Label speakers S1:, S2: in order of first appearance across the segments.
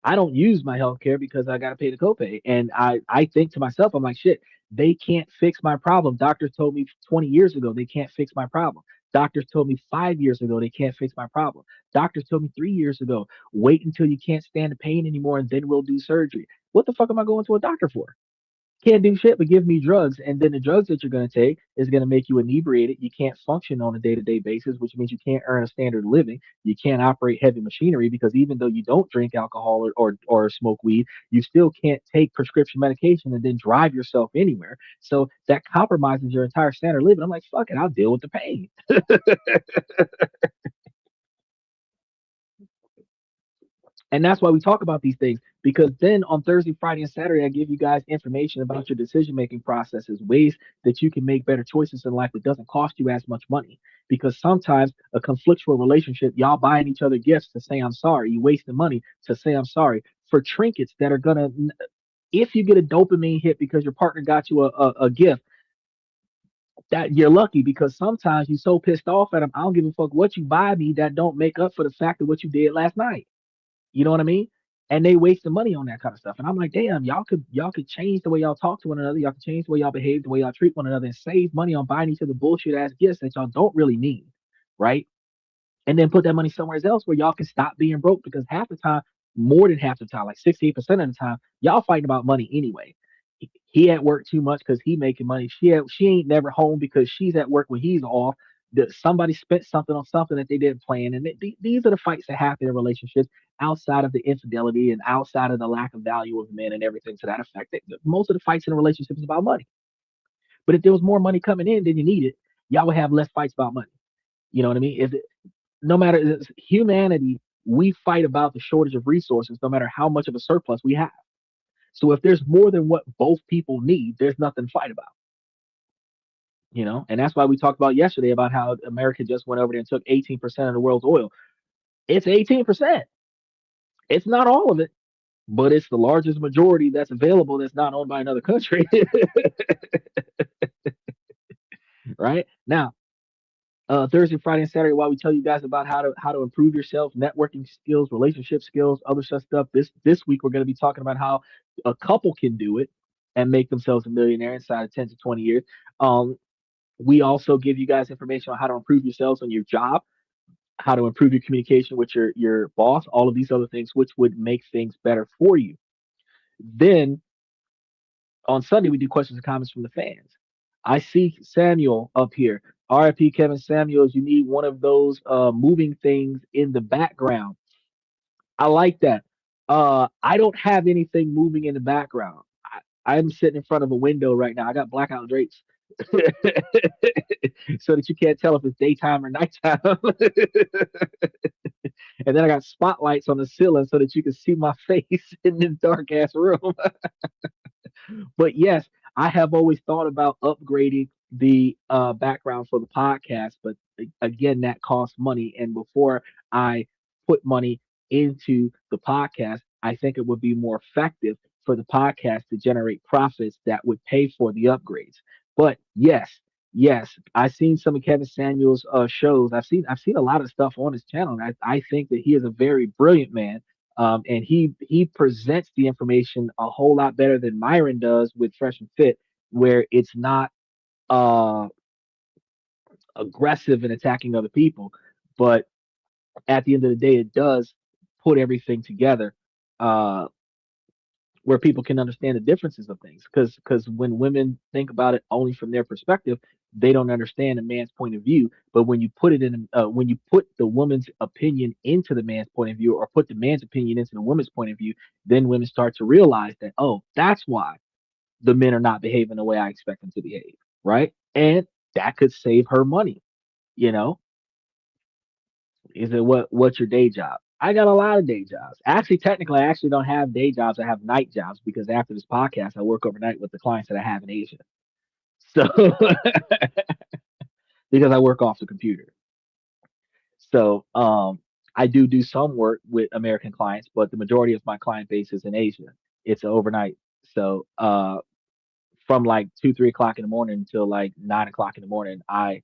S1: I don't use my health care because I got to pay the copay. And I think to myself, I'm like, shit, they can't fix my problem. Doctors told me 20 years ago they can't fix my problem. Doctors told me 5 years ago they can't fix my problem. Doctors told me 3 years ago, wait until you can't stand the pain anymore and then we'll do surgery. What the fuck am I going to a doctor for? Can't do shit but give me drugs, and then the drugs that you're going to take is going to make you inebriated. You can't function on a day-to-day basis, which means you can't earn a standard of living. You can't operate heavy machinery because even though you don't drink alcohol or smoke weed, you still can't take prescription medication and then drive yourself anywhere. So that compromises your entire standard of living. I'm like, fuck it, I'll deal with the pain. And that's why we talk about these things, because then on Thursday, Friday, and Saturday, I give you guys information about your decision making processes, ways that you can make better choices in life that doesn't cost you as much money. Because sometimes a conflictual relationship, y'all buying each other gifts to say I'm sorry, you wasting money to say I'm sorry for trinkets that are gonna. If you get a dopamine hit because your partner got you a gift, that you're lucky, because sometimes you're so pissed off at them, I don't give a fuck what you buy me, that don't make up for the fact of what you did last night. You know what I mean? And they wasting money on that kind of stuff. And I'm like, damn, y'all could change the way y'all talk to one another. Y'all could change the way y'all behave, the way y'all treat one another, and save money on buying each other bullshit ass gifts that y'all don't really need, right? And then put that money somewhere else where y'all can stop being broke, because half the time, more than half the time, like 68% of the time, y'all fighting about money anyway. He at work too much because he making money. She ain't never home because she's at work when he's off. That somebody spent something on something that they didn't plan, and these are the fights that happen in relationships outside of the infidelity and outside of the lack of value of men and everything to that effect. Most of the fights in a relationship is about money. But if there was more money coming in than you needed, y'all would have less fights about money. You know what I mean? If no matter humanity, we fight about the shortage of resources, no matter how much of a surplus we have. So if there's more than what both people need, there's nothing to fight about. And that's why we talked about yesterday about how America just went over there and took 18% of the world's oil. It's 18%. It's not all of it, but it's the largest majority that's available that's not owned by another country. Right now, Thursday, Friday, and Saturday, while we tell you guys about how to improve yourself, networking skills, relationship skills, other such stuff. This week we're going to be talking about how a couple can do it and make themselves a millionaire inside of 10 to 20 years. Um, we also give you guys information on how to improve yourselves on your job, how to improve your communication with your boss, all of these other things, which would make things better for you. Then on Sunday we do questions and comments from the fans. I see Samuel up here. RIP Kevin Samuels, you need one of those moving things in the background. I like that. I don't have anything moving in the background. I'm sitting in front of a window right now. I got blackout drapes so that you can't tell if it's daytime or nighttime. And then I got spotlights on the ceiling so that you can see my face in this dark ass room. But yes, I have always thought about upgrading the background for the podcast, but again, that costs money. And before I put money into the podcast, I think it would be more effective for the podcast to generate profits that would pay for the upgrades. But yes, yes, I've seen some of Kevin Samuel's shows. I've seen a lot of stuff on his channel. And I think that he is a very brilliant man, and he presents the information a whole lot better than Myron does with Fresh and Fit, where it's not uh, aggressive in attacking other people, but at the end of the day, it does put everything together, uh, where people can understand the differences of things. Because when women think about it only from their perspective, they don't understand a man's point of view. But when you put the woman's opinion into the man's point of view, or put the man's opinion into the woman's point of view, then women start to realize that, oh, that's why the men are not behaving the way I expect them to behave, right? And that could save her money. You know, is it what's your day job? I got a lot of day jobs. Actually, technically, I actually don't have day jobs. I have night jobs because after this podcast, I work overnight with the clients that I have in Asia. So because I work off the computer. So I do some work with American clients, but the majority of my client base is in Asia. It's overnight. So from like 2, 3 o'clock in the morning until like 9 o'clock in the morning, I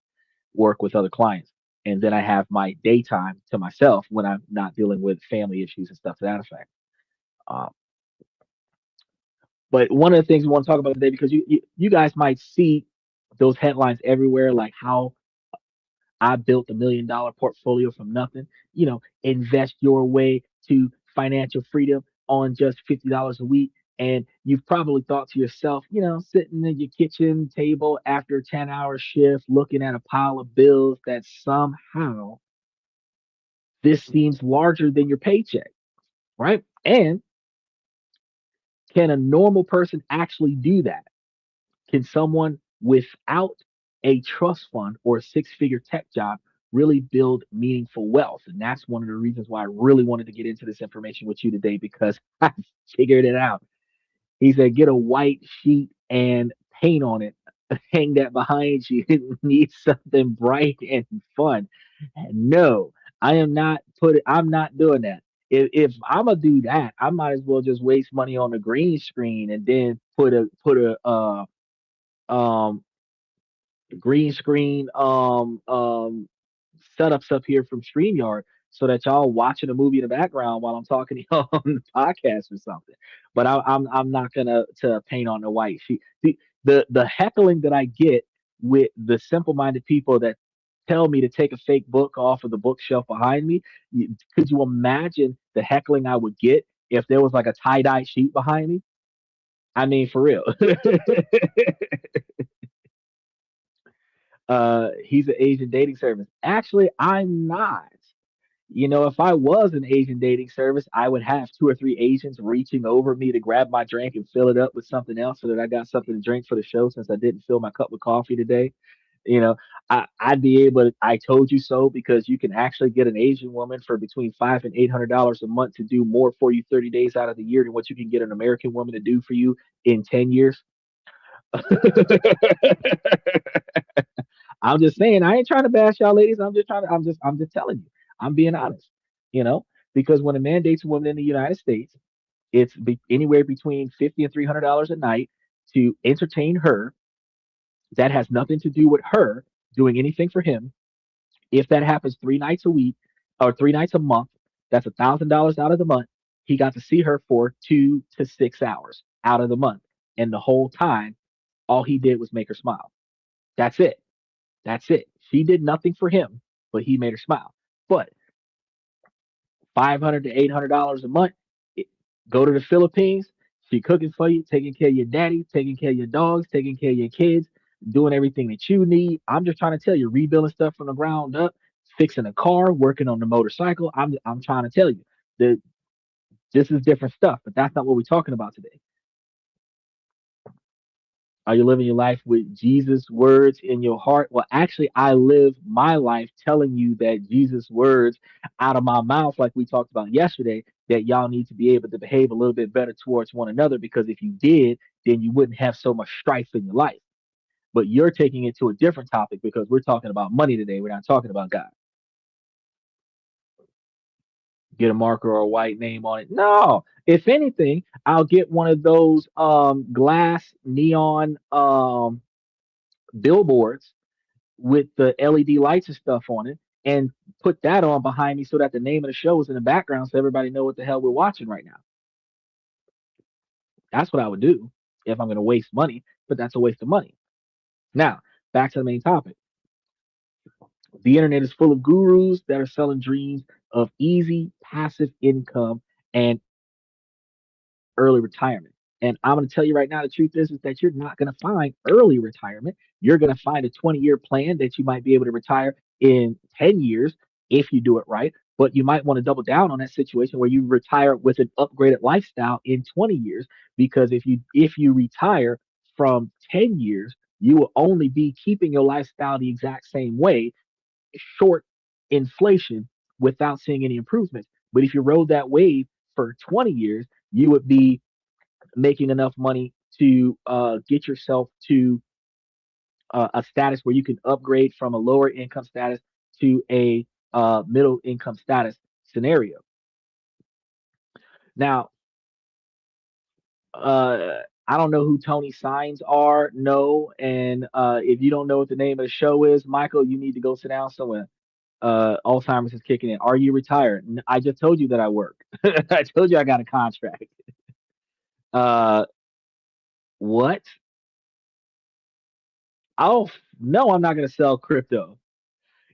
S1: work with other clients. And then I have my daytime to myself when I'm not dealing with family issues and stuff to that effect. Uh, but one of the things we want to talk about today, because you guys might see those headlines everywhere, like how I built $1 million portfolio from nothing. Invest your way to financial freedom on just $50 a week. And you've probably thought to yourself, sitting at your kitchen table after a 10-hour shift, looking at a pile of bills, that somehow this seems larger than your paycheck, right? And can a normal person actually do that? Can someone without a trust fund or a six-figure tech job really build meaningful wealth? And that's one of the reasons why I really wanted to get into this information with you today, because I figured it out. He said, get a white sheet and paint on it. Hang that behind you. It needs something bright and fun. And no, I'm not doing that. If I'm gonna do that, I might as well just waste money on a green screen and then put a um green screen setups up here from StreamYard so that y'all watching a movie in the background while I'm talking to y'all on the podcast or something. But I'm not gonna to paint on the white sheet. The heckling that I get with the simple minded people that tell me to take a fake book off of the bookshelf behind me. Could you imagine the heckling I would get if there was like a tie dye sheet behind me? I mean, for real. He's an Asian dating service. Actually, I'm not. If I was an Asian dating service, I would have two or three Asians reaching over me to grab my drink and fill it up with something else so that I got something to drink for the show since I didn't fill my cup with coffee today. You know, I'd be able to, I told you so, because you can actually get an Asian woman for between $500 and $800 a month to do more for you 30 days out of the year than what you can get an American woman to do for you in 10 years. I'm just saying, I ain't trying to bash y'all ladies. I'm just telling you. I'm being honest, you know, because when a man dates a woman in the United States, it's anywhere between 50 and $300 a night to entertain her. That has nothing to do with her doing anything for him. If that happens 3 nights a week or 3 nights a month, that's $1,000 out of the month. He got to see her for 2 to 6 hours out of the month. And the whole time, all he did was make her smile. That's it. That's it. She did nothing for him, but he made her smile. But 500 to $800 a month, it- go to the Philippines. She cooking for you, taking care of your daddy, taking care of your dogs, taking care of your kids, doing everything that you need. I'm just trying to tell you, rebuilding stuff from the ground up, fixing a car, working on the motorcycle. I'm trying to tell you that this is different stuff, but that's not what we're talking about today. Are you living your life with Jesus' words in your heart? Well, actually, I live my life telling you that Jesus' words out of my mouth, like we talked about yesterday, that y'all need to be able to behave a little bit better towards one another, because if you did, then you wouldn't have so much strife in your life. But you're taking it to a different topic because we're talking about money today. We're not talking about God. Get a marker or a white name on it. No. If anything, I'll get one of those glass neon billboards with the LED lights and stuff on it, and put that on behind me so that the name of the show is in the background so everybody know what the hell we're watching right now. That's what I would do if I'm going to waste money, but that's a waste of money. Now, back to the main topic. The internet is full of gurus that are selling dreams of easy passive income and early retirement. And I'm going to tell you right now, the truth is that you're not going to find early retirement. You're going to find a 20-year plan that you might be able to retire in 10 years if you do it right. But you might want to double down on that situation where you retire with an upgraded lifestyle in 20 years. Because if you retire from 10 years, you will only be keeping your lifestyle the exact same way, short inflation, without seeing any improvements. But if you rode that wave for 20 years, you would be making enough money to get yourself to a status where you can upgrade from a lower income status to a middle income status scenario. Now, I don't know who Tony Signs are. No, and if you don't know what the name of the show is, Michael, you need to go sit down somewhere. Alzheimer's is kicking in. Are you retired? I just told you that I work. I told you I got a contract. Uh, what? Oh no, I'm not gonna sell crypto.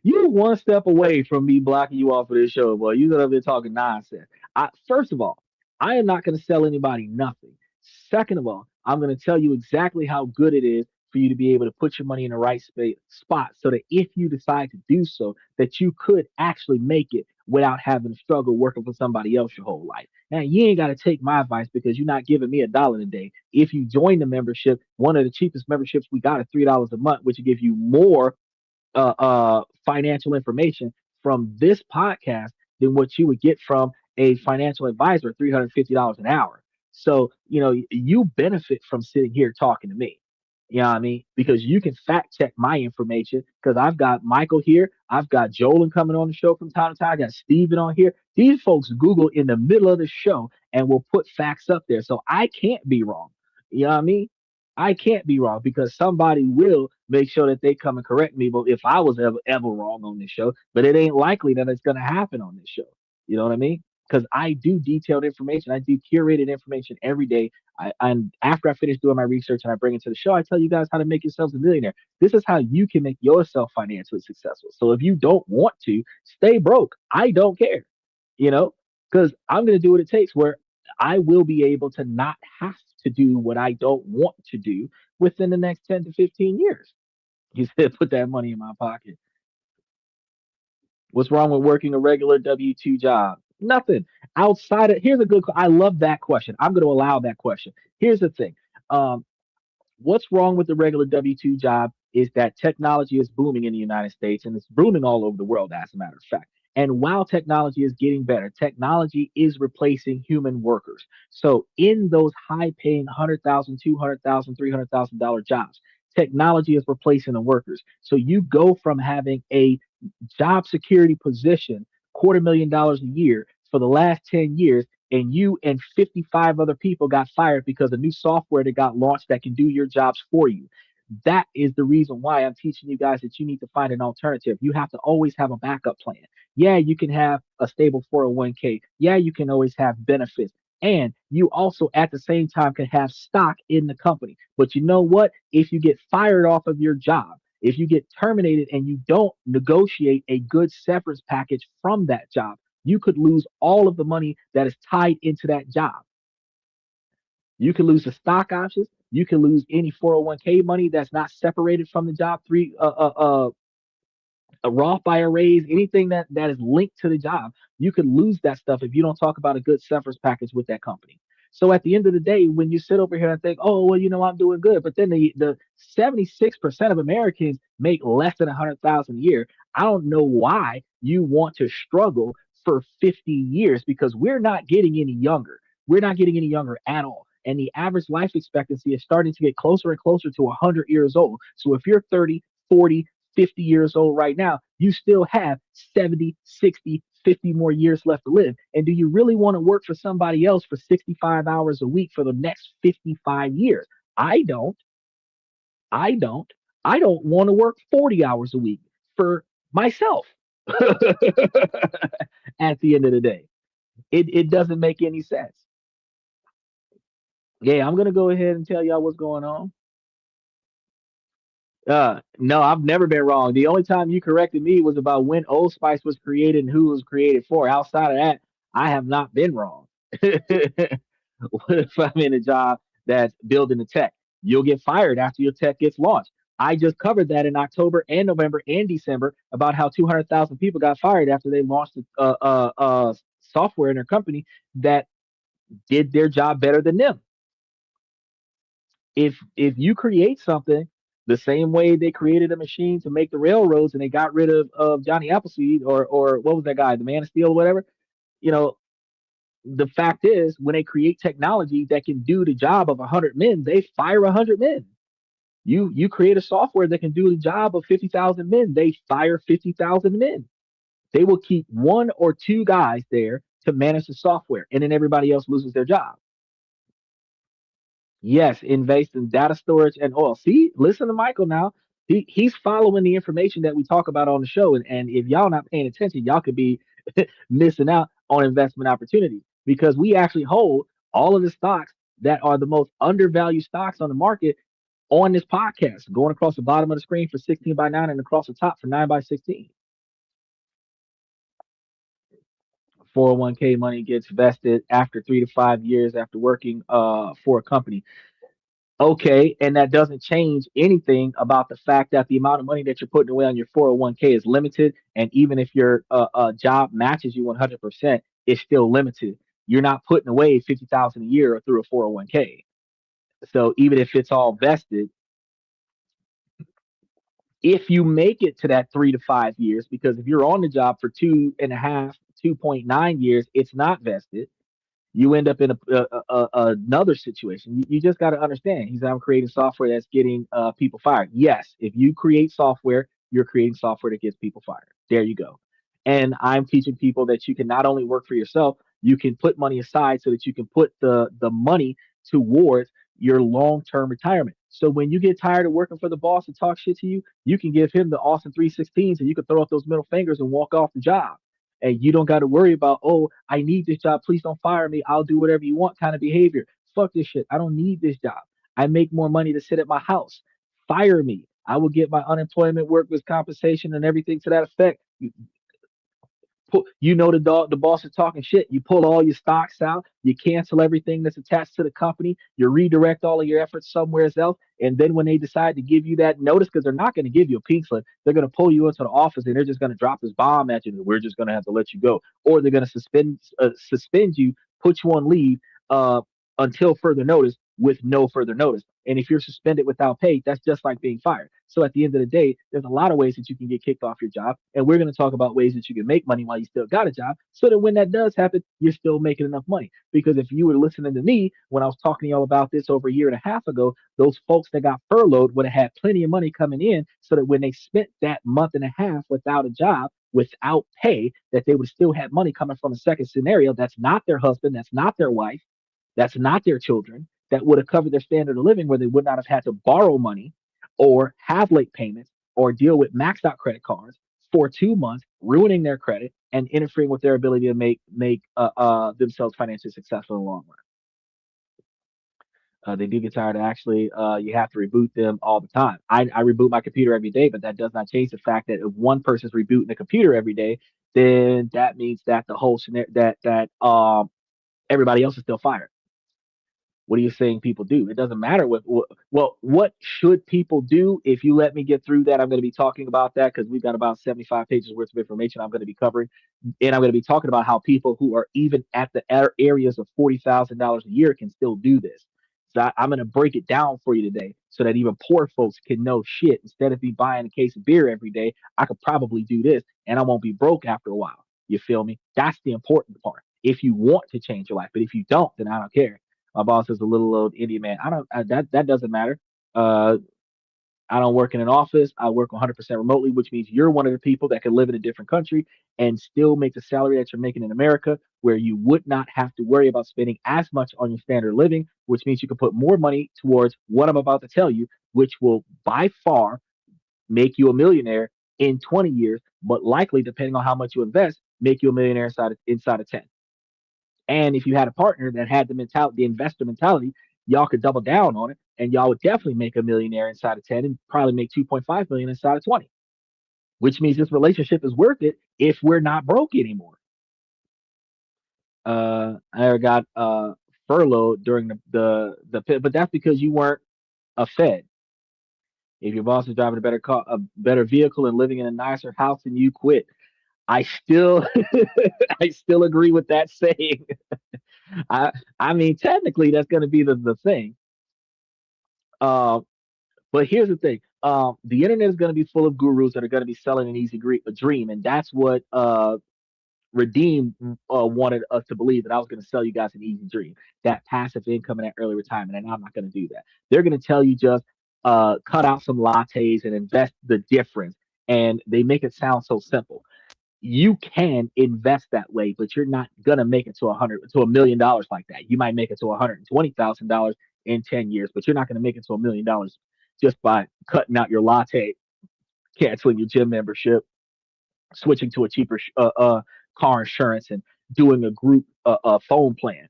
S1: You're one step away from me blocking you off of this show, boy. You have been talking nonsense. First of all, I am not going to sell anybody nothing. Second of all, I'm going to tell you exactly how good it is for you to be able to put your money in the right spot so that if you decide to do so, that you could actually make it without having to struggle working for somebody else your whole life. Now, you ain't got to take my advice because you're not giving me $1 a day. If you join the membership, one of the cheapest memberships we got is $3 a month, which will give you more financial information from this podcast than what you would get from a financial advisor at $350 an hour. So, you benefit from sitting here talking to me. You know what I mean? Because you can fact check my information because I've got Michael here. I've got Jolan coming on the show from time to time. I got Steven on here. These folks Google in the middle of the show and will put facts up there. So I can't be wrong. You know what I mean? I can't be wrong because somebody will make sure that they come and correct me. But if I was ever wrong on this show, but it ain't likely that it's going to happen on this show. You know what I mean? Because I do detailed information, I do curated information every day. And after I finish doing my research and I bring it to the show, I tell you guys how to make yourselves a millionaire. This is how you can make yourself financially successful. So if you don't want to stay broke, I don't care. You know, because I'm going to do what it takes. Where I will be able to not have to do what I don't want to do within the next 10 to 15 years. He said, put that money in my pocket. What's wrong with working a regular W 2 job? Nothing. Here's a good, I love that question. I'm going to allow that question. Here's the thing. Um, what's wrong with the regular W 2 job is that technology is booming in the United States and it's booming all over the world, as a matter of fact. And while technology is getting better, technology is replacing human workers. So, in those high paying 100,000, 200,000, $300,000 jobs, technology is replacing the workers. So, you go from having a job security position, $250,000 a year for the last 10 years, and you and 55 other people got fired because of new software that got launched that can do your jobs for you. That is the reason why I'm teaching you guys that you need to find an alternative. You have to always have a backup plan. Yeah, you can have a stable 401k. Yeah, you can always have benefits. And you also at the same time can have stock in the company. But you know what? If you get fired off of your job, if you get terminated and you don't negotiate a good severance package from that job, you could lose all of the money that is tied into that job. You can lose the stock options. You can lose any 401k money that's not separated from the job. Roth IRAs, anything that is linked to the job, you could lose that stuff if you don't talk about a good severance package with that company. So at the end of the day, when you sit over here and think, oh well, I'm doing good, but then the 76% of Americans make less than 100,000 a year. I don't know why you want to struggle for 50 years because we're not getting any younger. We're not getting any younger at all. And the average life expectancy is starting to get closer and closer to 100 years old. So if you're 30, 40, 50 years old right now, you still have 70, 60, 50 more years left to live. And do you really want to work for somebody else for 65 hours a week for the next 55 years? I don't. I don't. I don't want to work 40 hours a week for myself at the end of the day. It doesn't make any sense. Yeah, I'm going to go ahead and tell y'all what's going on. No, I've never been wrong. The only time you corrected me was about when Old Spice was created and who it was created for. Outside of that, I have not been wrong. What if I'm in a job that's building the tech? You'll get fired after your tech gets launched. I just covered that in October and November and December about how 200,000 people got fired after they launched software in their company that did their job better than them. If you create something the same way they created a machine to make the railroads and they got rid of Johnny Appleseed or what was that guy, the Man of Steel or whatever, you know, the fact is when they create technology that can do the job of 100 men, they fire 100 men. You create a software that can do the job of 50,000 men, they fire 50,000 men. They will keep one or two guys there to manage the software and then everybody else loses their job. Yes, invest in data storage and oil. See, listen to Michael now. He's following the information that we talk about on the show, and if y'all not paying attention, y'all could be missing out on investment opportunities because we actually hold all of the stocks that are the most undervalued stocks on the market on this podcast, going across the bottom of the screen for 16 by 9 and across the top for 9 by 16. 401k money gets vested after 3 to 5 years after working for a company. Okay, and that doesn't change anything about the fact that the amount of money that you're putting away on your 401k is limited, and even if your job matches you 100%, it's still limited. You're not putting away 50,000 a year through a 401k. So even if it's all vested, if you make it to that 3 to 5 years, because if you're on the job for 2.5, 2.9 years, it's not vested. You end up in another situation. You just got to understand. He's now creating software that's getting people fired. Yes, if you create software, you're creating software that gets people fired. There you go. And I'm teaching people that you can not only work for yourself, you can put money aside so that you can put the money towards your long term retirement. So when you get tired of working for the boss and talk shit to you, you can give him the Austin 316s and you can throw up those middle fingers and walk off the job and you don't got to worry about, oh, I need this job. Please don't fire me. I'll do whatever you want kind of behavior. Fuck this shit. I don't need this job. I make more money to sit at my house. Fire me. I will get my unemployment, workers' compensation, and everything to that effect. The boss is talking shit. You pull all your stocks out, you cancel everything that's attached to the company, you redirect all of your efforts somewhere else, and then when they decide to give you that notice, because they're not going to give you a pink slip, they're going to pull you into the office and they're just going to drop this bomb at you. And we're just going to have to let you go, or they're going to suspend you, put you on leave uh, until further notice with no further notice. And if you're suspended without pay, that's just like being fired. So at the end of the day, there's a lot of ways that you can get kicked off your job. And we're going to talk about ways that you can make money while you still got a job so that when that does happen, you're still making enough money. Because if you were listening to me when I was talking to y'all about this over a year and a half ago, those folks that got furloughed would have had plenty of money coming in so that when they spent that month and a half without a job, without pay, that they would still have money coming from a second scenario that's not their husband, that's not their wife, that's not their children, that would have covered their standard of living where they would not have had to borrow money or have late payments or deal with maxed out credit cards for 2 months, ruining their credit and interfering with their ability to make themselves financially successful in the long run. They do get tired. Actually, you have to reboot them all the time. I reboot my computer every day, but that does not change the fact that if one person's rebooting the computer every day, then that means that the whole scenario that everybody else is still fired. What are you saying people do? It doesn't matter well, what should people do? If you let me get through that, I'm going to be talking about that because we've got about 75 pages worth of information I'm going to be covering. And I'm going to be talking about how people who are even at the areas of $40,000 a year can still do this. So I'm going to break it down for you today so that even poor folks can know shit. Instead of me buying a case of beer every day, I could probably do this and I won't be broke after a while. You feel me? That's the important part. If you want to change your life, but if you don't, then I don't care. My boss is a little old Indian man. That doesn't matter. Uh, I don't work in an office. I work 100% remotely, which means you're one of the people that can live in a different country and still make the salary that you're making in America, where you would not have to worry about spending as much on your standard of living, which means you can put more money towards what I'm about to tell you, which will by far make you a millionaire in 20 years, but likely, depending on how much you invest, make you a millionaire inside of 10. And if you had a partner that had the investor mentality, y'all could double down on it, and y'all would definitely make a millionaire inside of 10, and probably make 2.5 million inside of 20. Which means this relationship is worth it if we're not broke anymore. I got furloughed during but that's because you weren't a Fed. If your boss is driving a better vehicle, and living in a nicer house, and you quit. I still, I still agree with that saying. I, I mean, technically, that's going to be the thing. Uh, but here's the thing. The internet is going to be full of gurus that are going to be selling an easy dream, and that's what Redeem wanted us to believe, that I was going to sell you guys an easy dream, that passive income and that early retirement, and I'm not going to do that. They're going to tell you just cut out some lattes and invest the difference, and they make it sound so simple. You can invest that way, but you're not gonna make it to $1 million like that. You might make it to $120,000 in 10 years, but you're not gonna make it to $1 million just by cutting out your latte. canceling your gym membership, switching to a cheaper car insurance, and doing a group phone plan.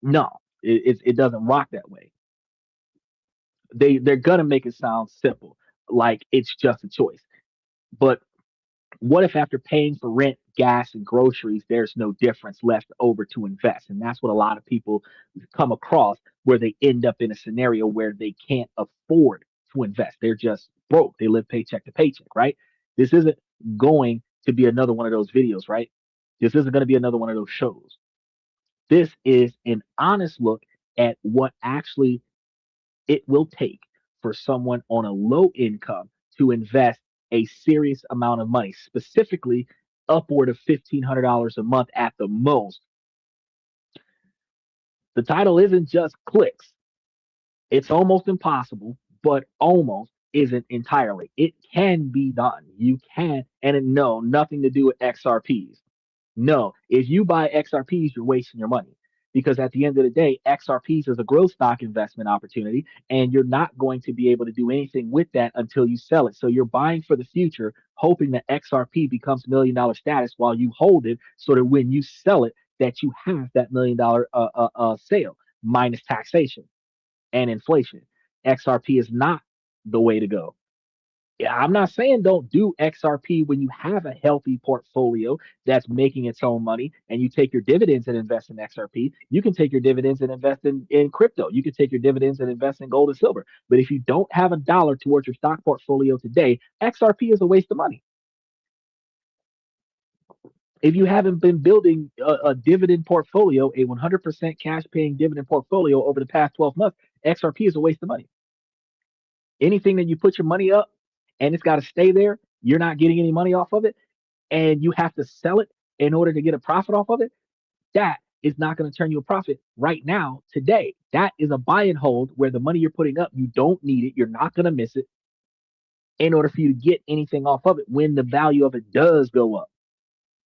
S1: No, it doesn't rock that way. They're gonna make it sound simple, like it's just a choice. But what if after paying for rent, gas, and groceries, there's no difference left over to invest? And that's what a lot of people come across, where they end up in a scenario where they can't afford to invest. They're just broke. They live paycheck to paycheck, right? This isn't going to be another one of those videos, right? This isn't going to be another one of those shows. This is an honest look at what actually it will take for someone on a low income to invest a serious amount of money, specifically upward of $1,500 a month at the most. The title isn't just clicks. It's almost impossible, but almost isn't entirely. It can be done. You can, and no, nothing to do with XRPs. No, if you buy XRPs, you're wasting your money, because at the end of the day, XRPs is a growth stock investment opportunity, and you're not going to be able to do anything with that until you sell it. So you're buying for the future, hoping that XRP becomes $1 million status while you hold it, so that when you sell it, that you have that $1 million sale minus taxation and inflation. XRP is not the way to go. Yeah, I'm not saying don't do XRP when you have a healthy portfolio that's making its own money and you take your dividends and invest in XRP. You can take your dividends and invest in crypto. You can take your dividends and invest in gold and silver. But if you don't have a dollar towards your stock portfolio today, XRP is a waste of money. If you haven't been building a dividend portfolio, a 100% cash paying dividend portfolio over the past 12 months, XRP is a waste of money. Anything that you put your money up and it's got to stay there, you're not getting any money off of it, and you have to sell it in order to get a profit off of it, that is not going to turn you a profit right now, today. That is a buy and hold where the money you're putting up, you don't need it. You're not going to miss it in order for you to get anything off of it when the value of it does go up.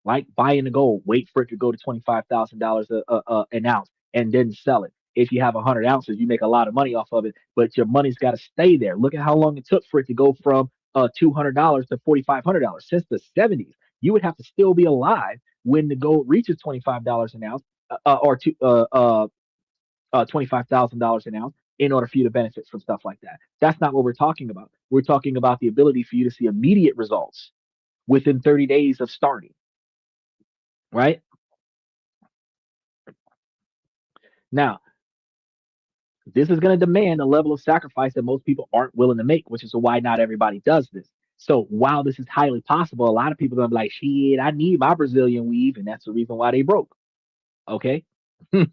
S1: Like buying the gold, wait for it to go to $25,000 an ounce and then sell it. If you have 100 ounces, you make a lot of money off of it, but your money's got to stay there. Look at how long it took for it to go from $200 to $4,500 since the 70s. You would have to still be alive when the gold reaches $25 an ounce or $25,000 an ounce in order for you to benefit from stuff like that. That's not what we're talking about. We're talking about the ability for you to see immediate results within 30 days of starting, right? Now, this is going to demand a level of sacrifice that most people aren't willing to make, which is why not everybody does this. So while this is highly possible, a lot of people are gonna be like, shit, I need my Brazilian weave, and that's the reason why they broke. Okay. And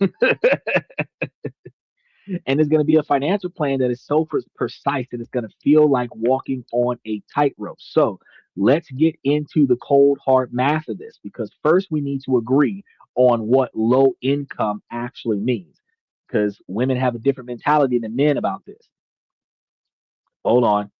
S1: it's going to be a financial plan that is so precise that it's going to feel like walking on a tightrope. So let's get into the cold hard math of this, because first we need to agree on what low income actually means, because women have a different mentality than men about this. Hold on.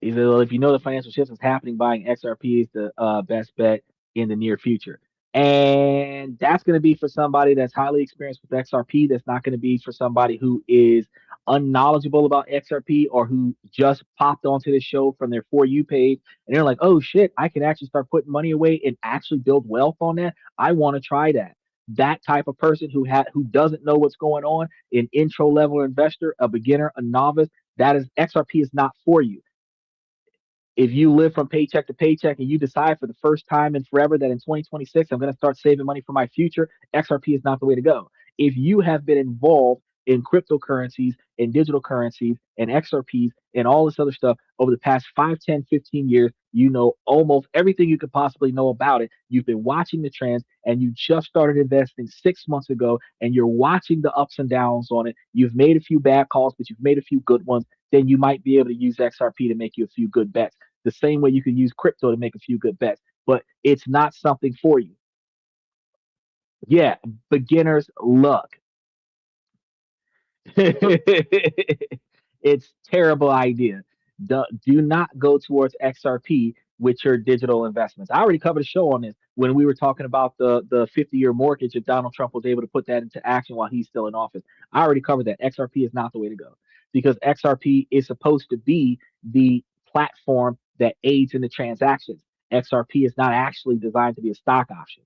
S1: He said, well, if you know the financial shift is happening, buying XRP is the best bet in the near future. And that's going to be for somebody that's highly experienced with XRP. That's not going to be for somebody who is unknowledgeable about XRP or who just popped onto this show from their For You page and they're like, oh shit, I can actually start putting money away and actually build wealth on that. I want to try that. That type of person who doesn't know what's going on, an intro level investor, a beginner, a novice, that is XRP is not for you. If you live from paycheck to paycheck and you decide for the first time in forever that in 2026 I'm going to start saving money for my future, XRP is not the way to go. If you have been involved in cryptocurrencies and digital currencies and XRPs and all this other stuff over the past 5, 10, 15 years, you know almost everything you could possibly know about it. You've been watching the trends and you just started investing 6 months ago and you're watching the ups and downs on it. You've made a few bad calls, but you've made a few good ones. Then you might be able to use XRP to make you a few good bets the same way you can use crypto to make a few good bets, but it's not something for you. Yeah, beginner's luck. It's terrible idea. Do not go towards XRP with your digital investments. I already covered a show on this when we were talking about the 50-year mortgage. If Donald Trump was able to put that into action while he's still in office, I already covered that. XRP is not the way to go. because XRP is supposed to be the platform that aids in the transactions. XRP is not actually designed to be a stock option.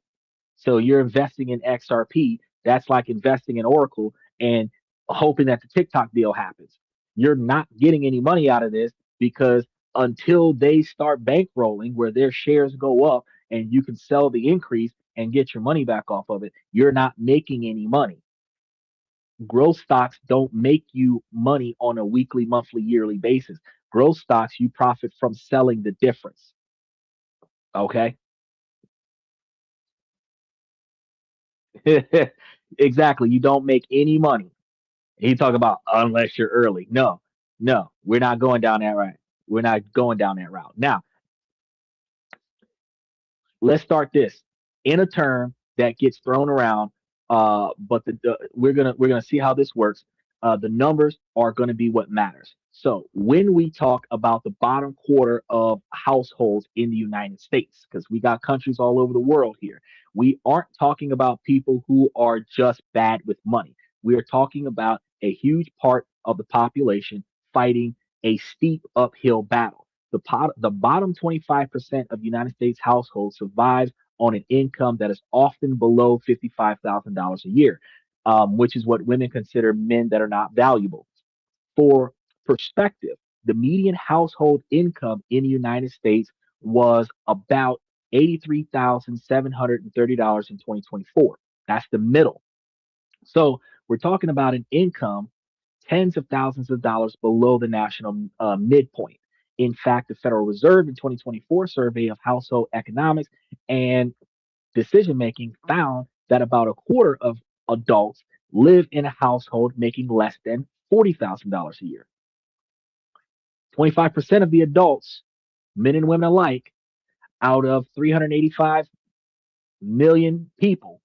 S1: So you're investing in XRP. That's like investing in Oracle and hoping that the TikTok deal happens. You're not getting any money out of this because until they start bankrolling where their shares go up and you can sell the increase and get your money back off of it, you're not making any money. Growth stocks don't make you money on a weekly, monthly, yearly basis. Growth stocks, you profit from selling the difference. Okay. Exactly. You don't make any money. He talk about unless you're early. No, no, we're not going down that route. We're not going down that route. Now, let's start this in a term that gets thrown around. But we're gonna see how this works. The numbers are gonna be what matters. So when we talk about the bottom quarter of households in the United States, because we got countries all over the world here, we aren't talking about people who are just bad with money. We are talking about a huge part of the population fighting a steep uphill battle. The bottom 25% of United States households survives on an income that is often below $55,000 a year, which is what women consider men that are not valuable. For perspective, the median household income in the United States was about $83,730 in 2024. That's the middle. So we're talking about an income tens of thousands of dollars below the national midpoint. In fact, the Federal Reserve in 2024 survey of household economics and decision making found that about a quarter of adults live in a household making less than $40,000 a year. 25% of the adults, men and women alike, out of 385 million people,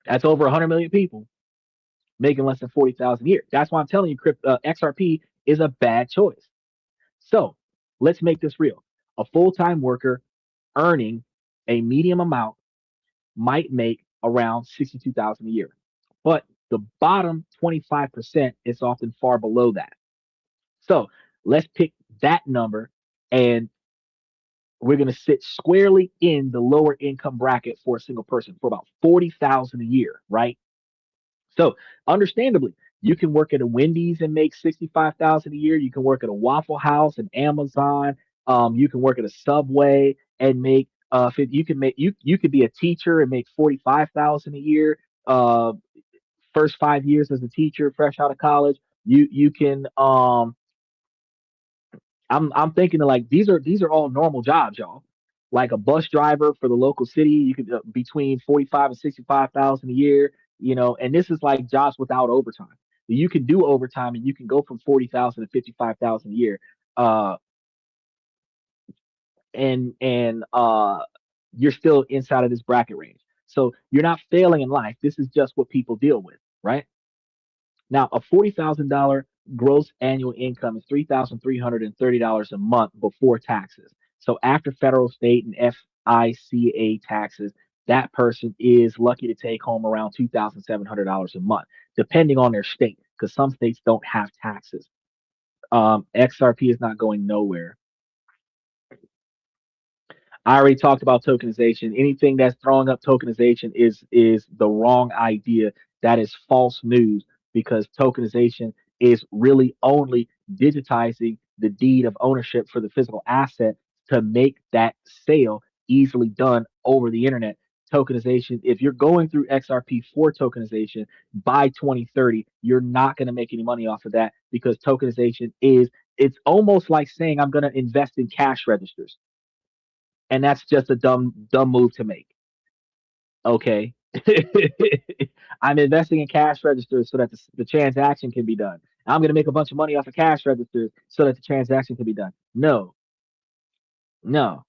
S1: that's over 100 million people making less than 40,000 a year. That's why I'm telling you, XRP is a bad choice. So let's make this real. A full time worker earning a medium amount might make around 62,000 a year, but the bottom 25% is often far below that. So let's pick that number, and we're going to sit squarely in the lower income bracket for a single person for about 40,000 a year, right? So, understandably, you can work at a Wendy's and make 65,000 a year. You can work at a Waffle House and Amazon. You can work at a Subway and make you can make you could be a teacher and make 45,000 a year. Uh, first 5 years as a teacher, fresh out of college. You can I'm thinking of like these are all normal jobs, y'all. Like a bus driver for the local city, you could between 45 and 65,000 a year, and this is like jobs without overtime. You can do overtime and you can go from 40,000 to 55,000 a year. Uh and you're still inside of this bracket range. So you're not failing in life. This is just what people deal with, right? Now, a $40,000 gross annual income is $3,330 a month before taxes. So after federal, state, and FICA taxes, that person is lucky to take home around $2,700 a month, depending on their state, because some states don't have taxes. XRP is not going nowhere. I already talked about tokenization. Anything that's throwing up tokenization is the wrong idea. That is false news because tokenization is really only digitizing the deed of ownership for the physical asset to make that sale easily done over the internet. Tokenization, if you're going through XRP for tokenization by 2030, you're not going to make any money off of that because tokenization is it's almost like saying I'm going to invest in cash registers, and that's just a dumb move to make. Okay. I'm investing in cash registers so that the transaction can be done. I'm going to make a bunch of money off of cash registers so that the transaction can be done. No, no.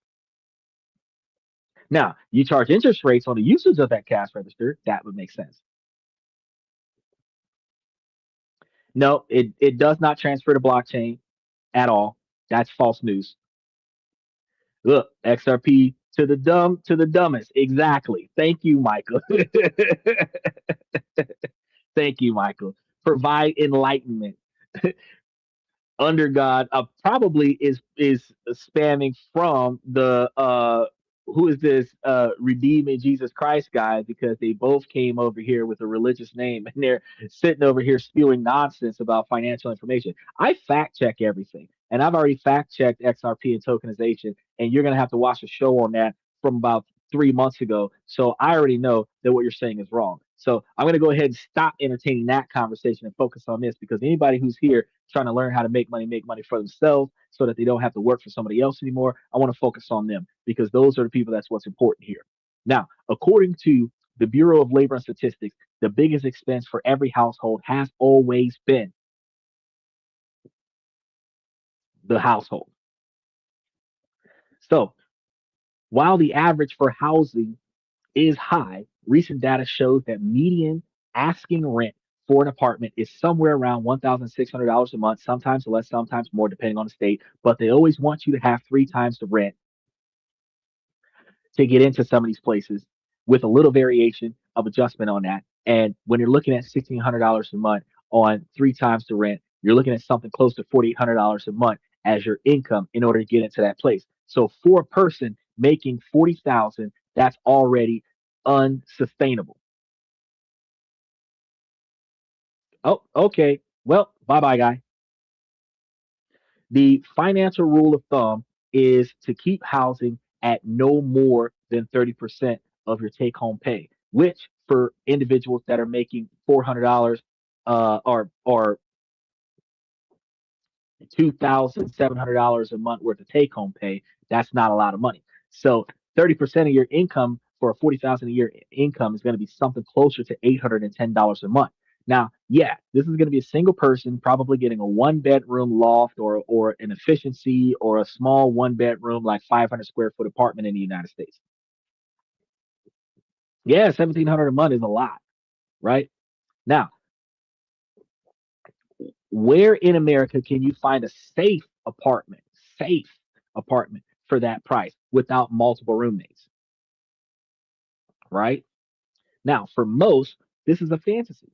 S1: Now, you charge interest rates on the usage of that cash register. That would make sense. No, it does not transfer to blockchain at all. That's false news. Look, XRP to the dumb to the dumbest. Exactly. Thank you, Michael. Thank you, Michael. provide enlightenment under God, probably is spamming from the who is this redeeming Jesus Christ guy, because they both came over here with a religious name and they're sitting over here spewing nonsense about financial information. I fact check everything, and I've already fact checked XRP and tokenization, and you're gonna have to watch a show on that from about 3 months ago. So I already know that what you're saying is wrong. So I'm going to go ahead and stop entertaining that conversation and focus on this, because anybody who's here trying to learn how to make money for themselves so that they don't have to work for somebody else anymore, I want to focus on them, because those are the people that's what's important here. Now, according to the Bureau of Labor and Statistics, the biggest expense for every household has always been the household. So while the average for housing is high, recent data shows that median asking rent for an apartment is somewhere around $1,600 a month, sometimes less, sometimes more, depending on the state. But they always want you to have three times the rent to get into some of these places, with a little variation of adjustment on that. And when you're looking at $1,600 a month on three times the rent, you're looking at something close to $4,800 a month as your income in order to get into that place. So for a person making 40,000, that's already unsustainable. Oh, okay. Well, bye bye, guy. The financial rule of thumb is to keep housing at no more than 30% of your take home pay, which for individuals that are making $400 or $2,700 a month worth of take home pay, that's not a lot of money. So 30% of your income for a 40,000 a year income is going to be something closer to $810 a month. Now, yeah, this is going to be a single person probably getting a one bedroom loft or an efficiency or a small one bedroom like 500 square foot apartment in the United States. Yeah, 1,700 a month is a lot, right? Now, where in America can you find a safe apartment for that price without multiple roommates, right? Now, for most, this is a fantasy.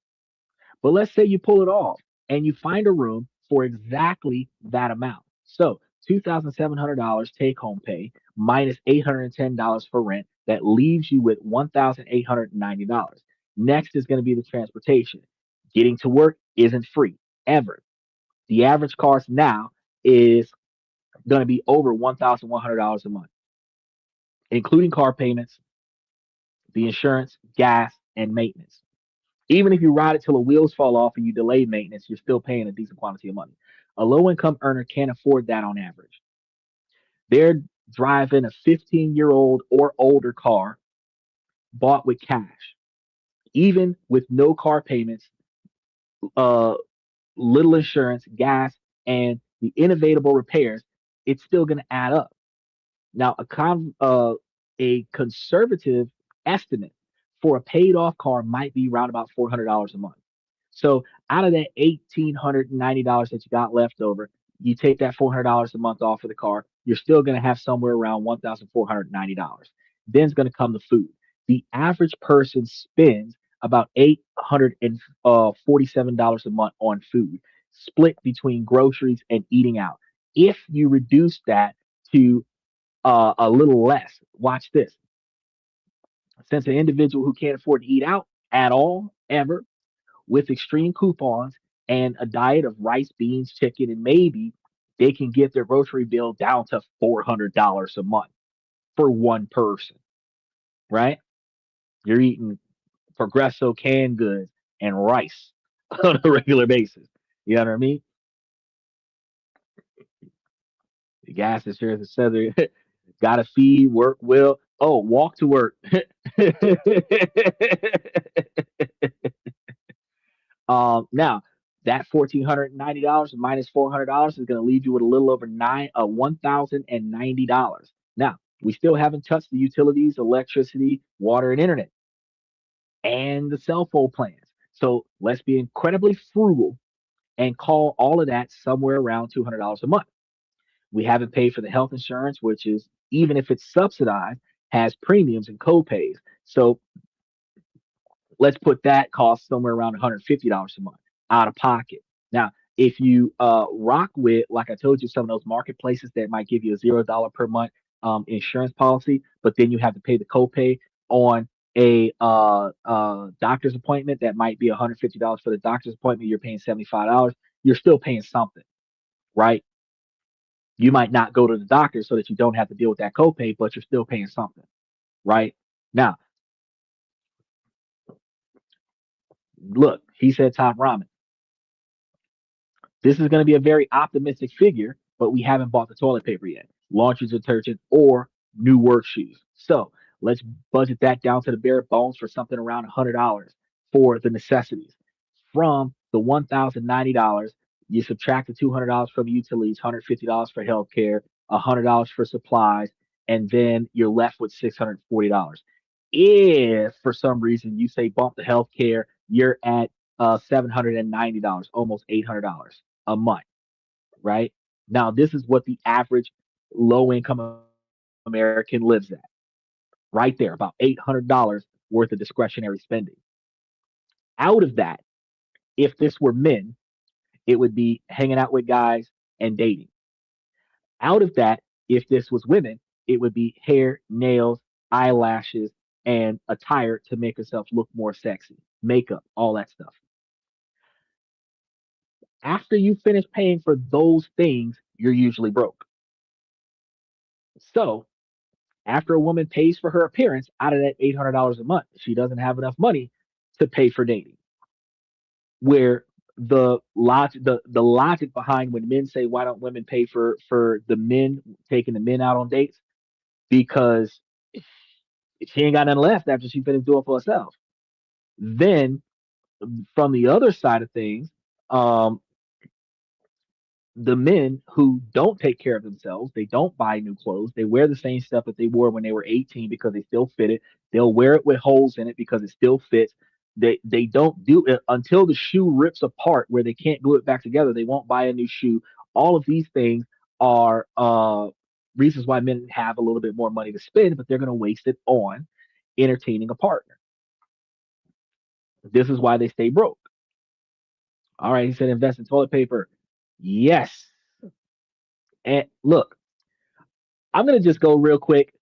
S1: But let's say you pull it off and you find a room for exactly that amount. So $2,700 take home pay minus $810 for rent. That leaves you with $1,890. Next is going to be the transportation. Getting to work isn't free ever. The average cost now is going to be over $1,100 a month, including car payments, the insurance, gas, and maintenance. Even if you ride it till the wheels fall off and you delay maintenance, you're still paying a decent quantity of money. A low income earner can't afford that on average. They're driving a 15-year-old or older car bought with cash. Even with no car payments, uh, little insurance, gas, and the inevitable repairs, it's still going to add up. Now, a conservative estimate for a paid off car might be around about $400 a month. So out of that $1,890 that you got left over, you take that $400 a month off of the car, you're still going to have somewhere around $1,490. Then it's going to come the food. The average person spends about $847 a month on food, split between groceries and eating out. If you reduce that to a little less, watch this. Since an individual who can't afford to eat out at all, ever, with extreme coupons and a diet of rice, beans, chicken, and maybe they can get their grocery bill down to $400 a month for one person, right? You're eating Progresso canned goods and rice on a regular basis. You know what I mean? The gas is here, as said, gotta feed, work will. Oh, walk to work. Now that $1,490 minus $400 is going to leave you with a little over $1,090. Now we still haven't touched the utilities, electricity, water, and internet, and the cell phone plans. So let's be incredibly frugal and call all of that somewhere around $200 a month. We haven't paid for the health insurance, which is, even if it's subsidized, has premiums and co-pays. So let's put that cost somewhere around $150 a month. out of pocket. Now, if you rock with, like I told you, some of those marketplaces that might give you a $0 per month insurance policy, but then you have to pay the copay on a doctor's appointment that might be $150 for the doctor's appointment. You're paying $75. You're still paying something, right? You might not go to the doctor so that you don't have to deal with that copay, but you're still paying something, right? Now, look, he said top ramen. This is going to be a very optimistic figure, but we haven't bought the toilet paper yet, laundry detergent, or new work shoes. So let's budget that down to the bare bones for something around $100 for the necessities. From the $1,090, you subtract the $200 from utilities, $150 for healthcare, $100 for supplies, and then you're left with $640. If for some reason you say bump the healthcare, you're at $790, almost $800 a month, right? Now, this is what the average low income American lives at, right there, about $800 worth of discretionary spending. Out of that, if this were men, it would be hanging out with guys and dating. Out of that, if this was women, it would be hair, nails, eyelashes, and attire to make herself look more sexy, makeup, all that stuff. After you finish paying for those things, you're usually broke. So after a woman pays for her appearance out of that $800 a month, she doesn't have enough money to pay for dating. Where the logic behind when men say why don't women pay for the men taking the men out on dates, because she ain't got nothing left after she finished doing for herself. Then from the other side of things, um, the men who don't take care of themselves, they don't buy new clothes. They wear the same stuff that they wore when they were 18 because they still fit it. They'll wear it with holes in it because it still fits. They don't do it until the shoe rips apart where they can't glue it back together. They won't buy a new shoe. All of these things are reasons why men have a little bit more money to spend, but they're going to waste it on entertaining a partner. This is why they stay broke. All right, he said invest in toilet paper. Yes. And look, I'm gonna just go real quick.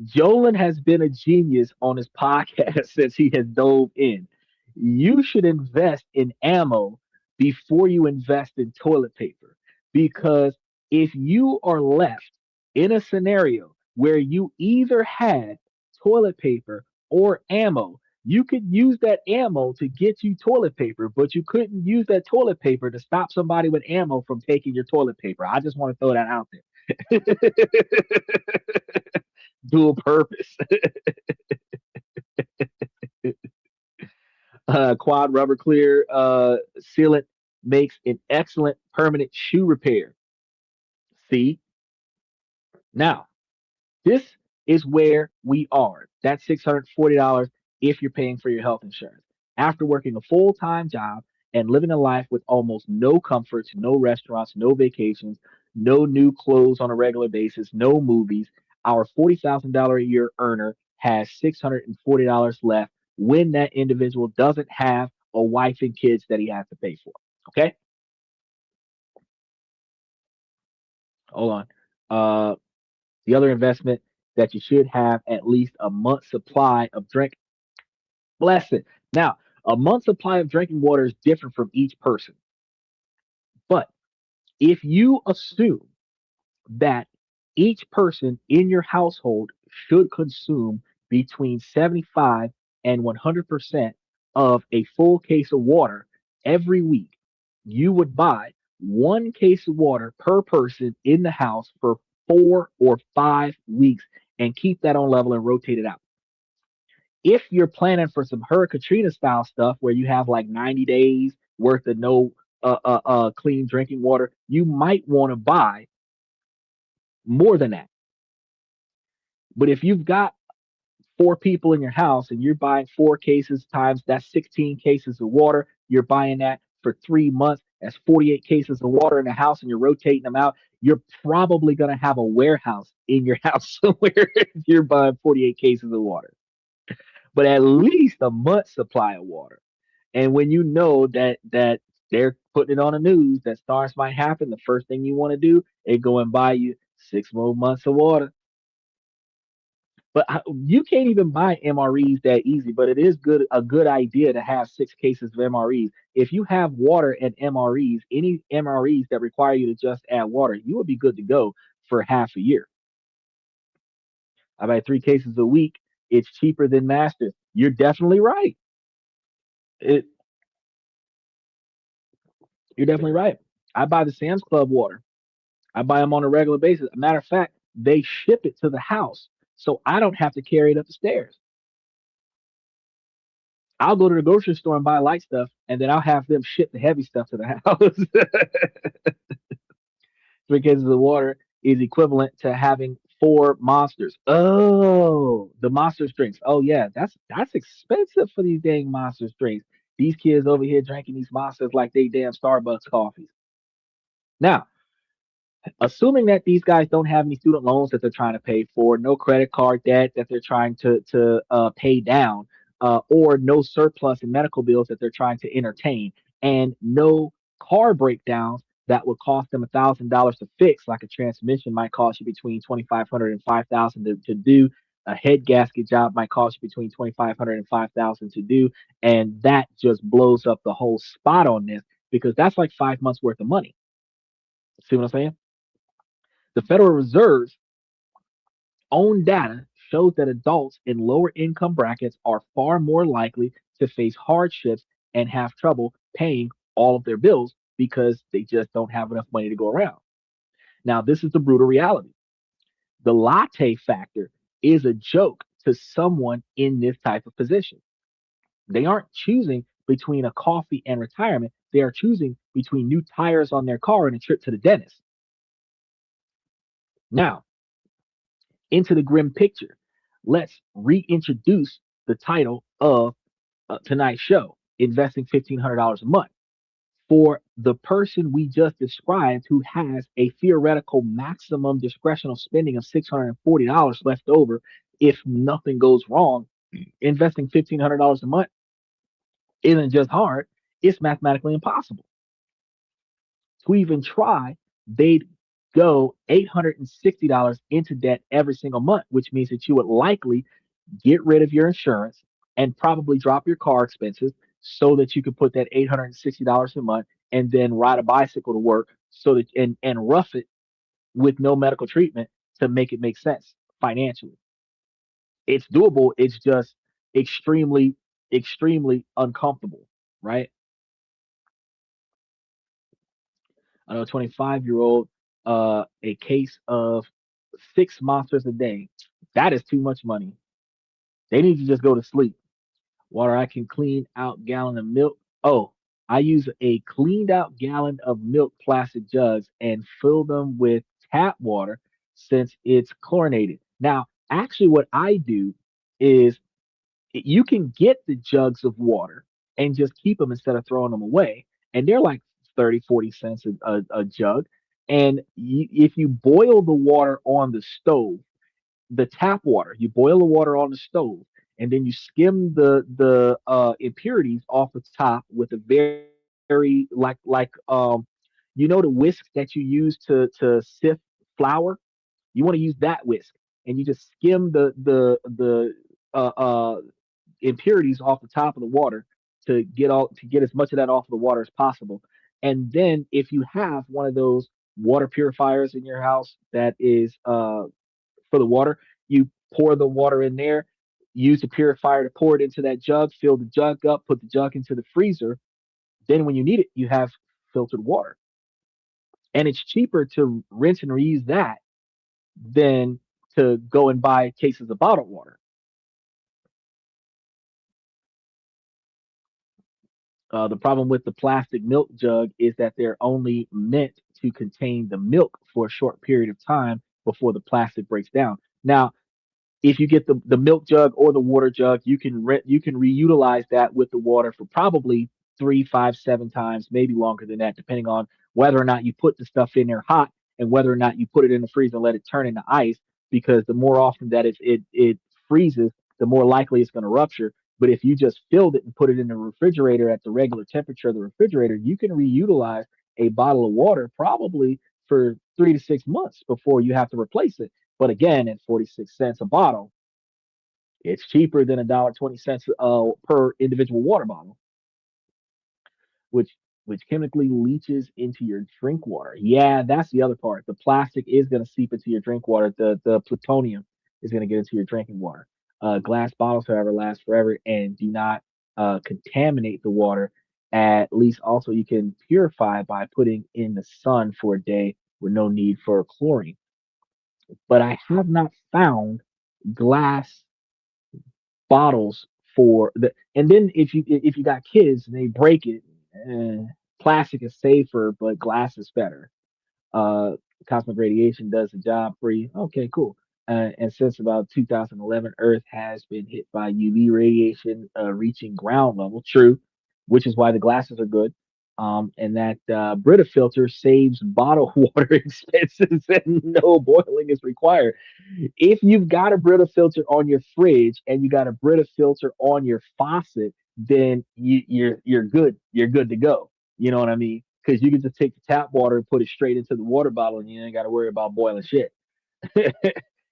S1: Jolin has been a genius on his podcast since he has dove in. You should invest in ammo before you invest in toilet paper. Because if you are left in a scenario where you either had toilet paper or ammo, you could use that ammo to get you toilet paper, but you couldn't use that toilet paper to stop somebody with ammo from taking your toilet paper. I just want to throw that out there. Dual purpose. Quad rubber clear sealant makes an excellent permanent shoe repair. See, now this is where we are. That's $640 if you're paying for your health insurance. After working a full time job and living a life with almost no comforts, no restaurants, no vacations, no new clothes on a regular basis, no movies, our $40,000 a year earner has $640 left when that individual doesn't have a wife and kids that he has to pay for. Okay, hold on. The other investment that you should have at least a month's supply of drink. Bless it. Now, a month's supply of drinking water is different from each person. But if you assume that each person in your household should consume between 75 and 100% of a full case of water every week, you would buy one case of water per person in the house for 4 or 5 weeks and keep that on level and rotate it out. If you're planning for some Hurricane Katrina style stuff where you have like 90 days worth of no clean drinking water, you might want to buy more than that. But if you've got four people in your house and you're buying 4 cases times that's 16 cases of water, you're buying that for 3 months. That's 48 cases of water in the house and you're rotating them out. You're probably going to have a warehouse in your house somewhere if you're buying 48 cases of water, but at least a month supply of water. And when you know that they're putting it on the news that stars might happen, the first thing you want to do is go and buy you 6 more months of water. But you can't even buy MREs that easy. But it is a good idea to have 6 cases of MREs. If you have water and MREs, any MREs that require you to just add water, you will be good to go for half a year. I buy 3 cases a week. It's cheaper than Masters. You're definitely right. It, you're definitely right. I buy the Sam's Club water. I buy them on a regular basis. A matter of fact, they ship it to the house, so I don't have to carry it up the stairs. I'll go to the grocery store and buy light stuff, and then I'll have them ship the heavy stuff to the house. 3 cases of water is equivalent to having 4 monsters. Oh, the monster drinks. Oh yeah, that's expensive for these dang monster drinks. These kids over here drinking these monsters like they damn Starbucks coffees. Now, assuming that these guys don't have any student loans that they're trying to pay for, no credit card debt that they're trying to pay down, or no surplus in medical bills that they're trying to entertain, and no car breakdowns that would cost them $1,000 to fix, like a transmission might cost you between 2,500 and 5,000 to do. A head gasket job might cost you between 2,500 and 5,000 to do, and that just blows up the whole spot on this because that's like 5 months worth of money. See what I'm saying? The Federal Reserve's own data shows that adults in lower income brackets are far more likely to face hardships and have trouble paying all of their bills because they just don't have enough money to go around. Now, this is the brutal reality. The latte factor is a joke to someone in this type of position. They aren't choosing between a coffee and retirement. They are choosing between new tires on their car and a trip to the dentist. Now, into the grim picture, let's reintroduce the title of tonight's show, Investing $1,500 a month. For the person we just described who has a theoretical maximum discretional spending of $640 left over if nothing goes wrong, investing $1,500 a month isn't just hard, it's mathematically impossible. To even try, they'd go $860 into debt every single month, which means that you would likely get rid of your insurance and probably drop your car expenses so that you could put that $860 a month and then ride a bicycle to work so that and rough it with no medical treatment to make it make sense financially. It's doable. It's just extremely, extremely uncomfortable, right? I know a 25-year-old, a case of 6 monsters a day. That is too much money. They need to just go to sleep. Water I can clean out gallon of milk. Oh, I use a cleaned out gallon of milk plastic jugs and fill them with tap water since it's chlorinated. Now, actually, what I do is you can get the jugs of water and just keep them instead of throwing them away. And they're like 30, 40 cents a jug. And if you boil the water on the stove, the tap water. You boil the water on the stove, and then you skim the impurities off the top with a very the whisk that you use to sift flour. You want to use that whisk, and you just skim the impurities off the top of the water to get as much of that off of the water as possible. And then if you have one of those water purifiers in your house that is for the water. You pour the water in there, use the purifier to pour it into that jug, fill the jug up, put the jug into the freezer. Then when you need it, you have filtered water. And it's cheaper to rinse and reuse that than to go and buy cases of bottled water. The problem with the plastic milk jug is that they're only meant to contain the milk for a short period of time before the plastic breaks down. Now, if you get the milk jug or the water jug, you can reutilize that with the water for probably 3, 5, 7 times, maybe longer than that, depending on whether or not you put the stuff in there hot and whether or not you put it in the freezer and let it turn into ice. Because the more often that it freezes, the more likely it's going to rupture. But if you just filled it and put it in the refrigerator at the regular temperature of the refrigerator, you can reutilize a bottle of water probably for 3 to 6 months before you have to replace it. But again, at 46 cents a bottle, it's cheaper than $1.20 per individual water bottle, which chemically leaches into your drink water. Yeah, that's the other part. The plastic is going to seep into your drink water. The plutonium is going to get into your drinking water. Glass bottles, however, last forever and do not contaminate the water. At least, also you can purify by putting in the sun for a day with no need for chlorine. But I have not found glass bottles for the. And then if you got kids and they break it, eh, plastic is safer, but glass is better. uh, Cosmic radiation does the job for you. Okay, cool. And since about 2011, Earth has been hit by UV radiation reaching ground level. True, which is why the glasses are good. And that Brita filter saves bottled water expenses and no boiling is required. If you've got a Brita filter on your fridge and you got a Brita filter on your faucet, then you're good. You're good to go. You know what I mean? Because you can just take the tap water and put it straight into the water bottle, and you ain't got to worry about boiling shit.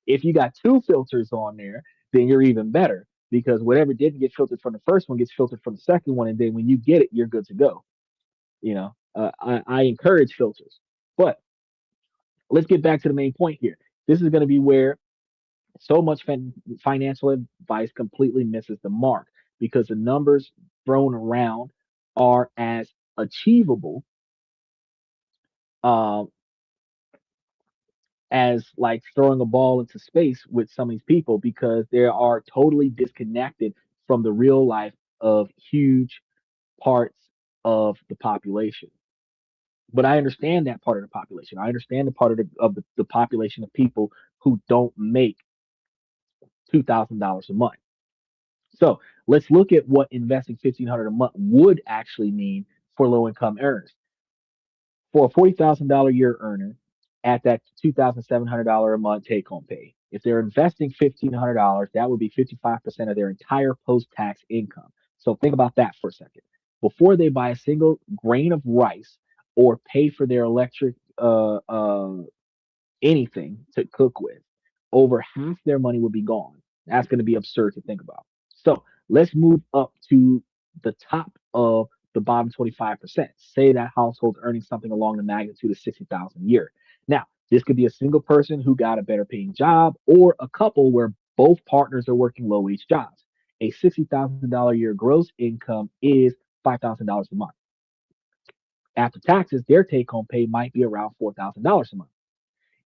S1: If you got two filters on there, then you're even better because whatever didn't get filtered from the first one gets filtered from the second one, and then when you get it, you're good to go. I encourage filters, but let's get back to the main point here. This is going to be where so much financial advice completely misses the mark because the numbers thrown around are as achievable um, as like throwing a ball into space with some of these people because they are totally disconnected from the real life of huge parts of the population. But I understand that part of the population. I understand the part of the population of people who don't make $2,000 a month. So let's look at what investing 1,500 a month would actually mean for low income earners. For a $40,000 a year earner at that $2,700 a month take home pay, if they're investing $1,500, that would be 55% of their entire post tax income. So think about that for a second. Before they buy a single grain of rice or pay for their electric anything to cook with, over half their money would be gone. That's going to be absurd to think about. So let's move up to the top of the bottom 25%. Say that household earning something along the magnitude of 60,000 a year. Now, this could be a single person who got a better paying job or a couple where both partners are working low wage jobs. A $60,000 a year gross income is $5,000 a month. After taxes, their take home pay might be around $4,000 a month.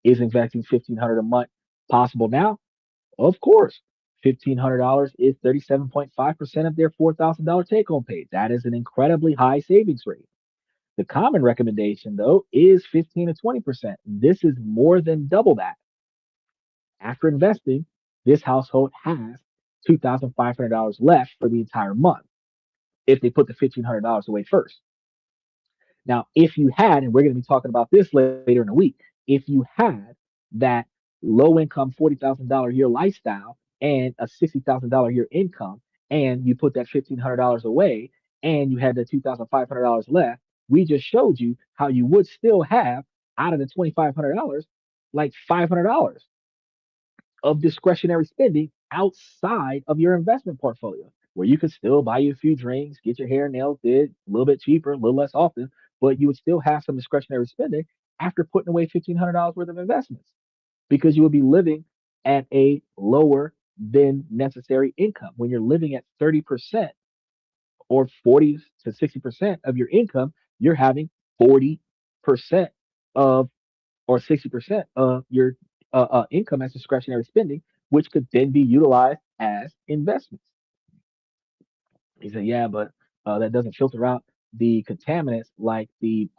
S1: Is investing 1,500 a month possible now? Of course. $1,500 is 37.5% of their $4,000 take home pay. That is an incredibly high savings rate. The common recommendation, though, is 15 to 20%. This is more than double that. After investing, this household has $2,500 left for the entire month if they put the $1,500 away first. Now, if you had, and we're going to be talking about this later in the week, if you had that low income $40,000 a year lifestyle and a $60,000 a year income, and you put that $1,500 away and you had the $2,500 left, we just showed you how you would still have out of the $2,500, like $500 of discretionary spending outside of your investment portfolio, where you could still buy you a few drinks, get your hair and nails did a little bit cheaper, a little less often, but you would still have some discretionary spending after putting away $1,500 worth of investments because you would be living at a lower than necessary income. When you're living at 30% or 40 to 60% of your income, you're having 40% of or 60% of your income as discretionary spending, which could then be utilized as investments. He said, yeah, but that doesn't filter out the contaminants like the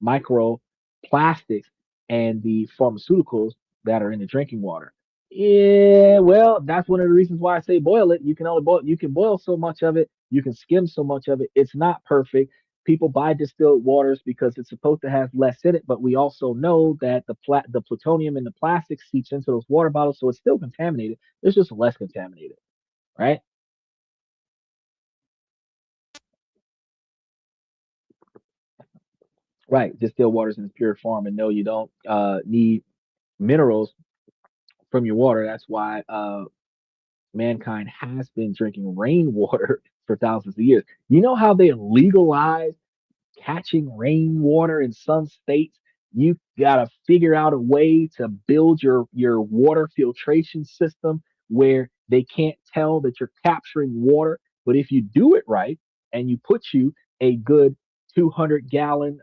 S1: microplastics and the pharmaceuticals that are in the drinking water. Yeah, well, that's one of the reasons why I say boil it. You can boil so much of it, you can skim so much of it. It's not perfect. People buy distilled waters because it's supposed to have less in it, but we also know that the plutonium in the plastic seeps into those water bottles, so it's still contaminated. It's just less contaminated, right? right, distilled waters in its pure form, and no, you don't need minerals from your water. That's why mankind has been drinking rainwater for thousands of years. You know how they legalized catching rainwater in some states? You got to figure out a way to build your water filtration system where they can't tell that you're capturing water. But if you do it right and you put you a good 200-gallon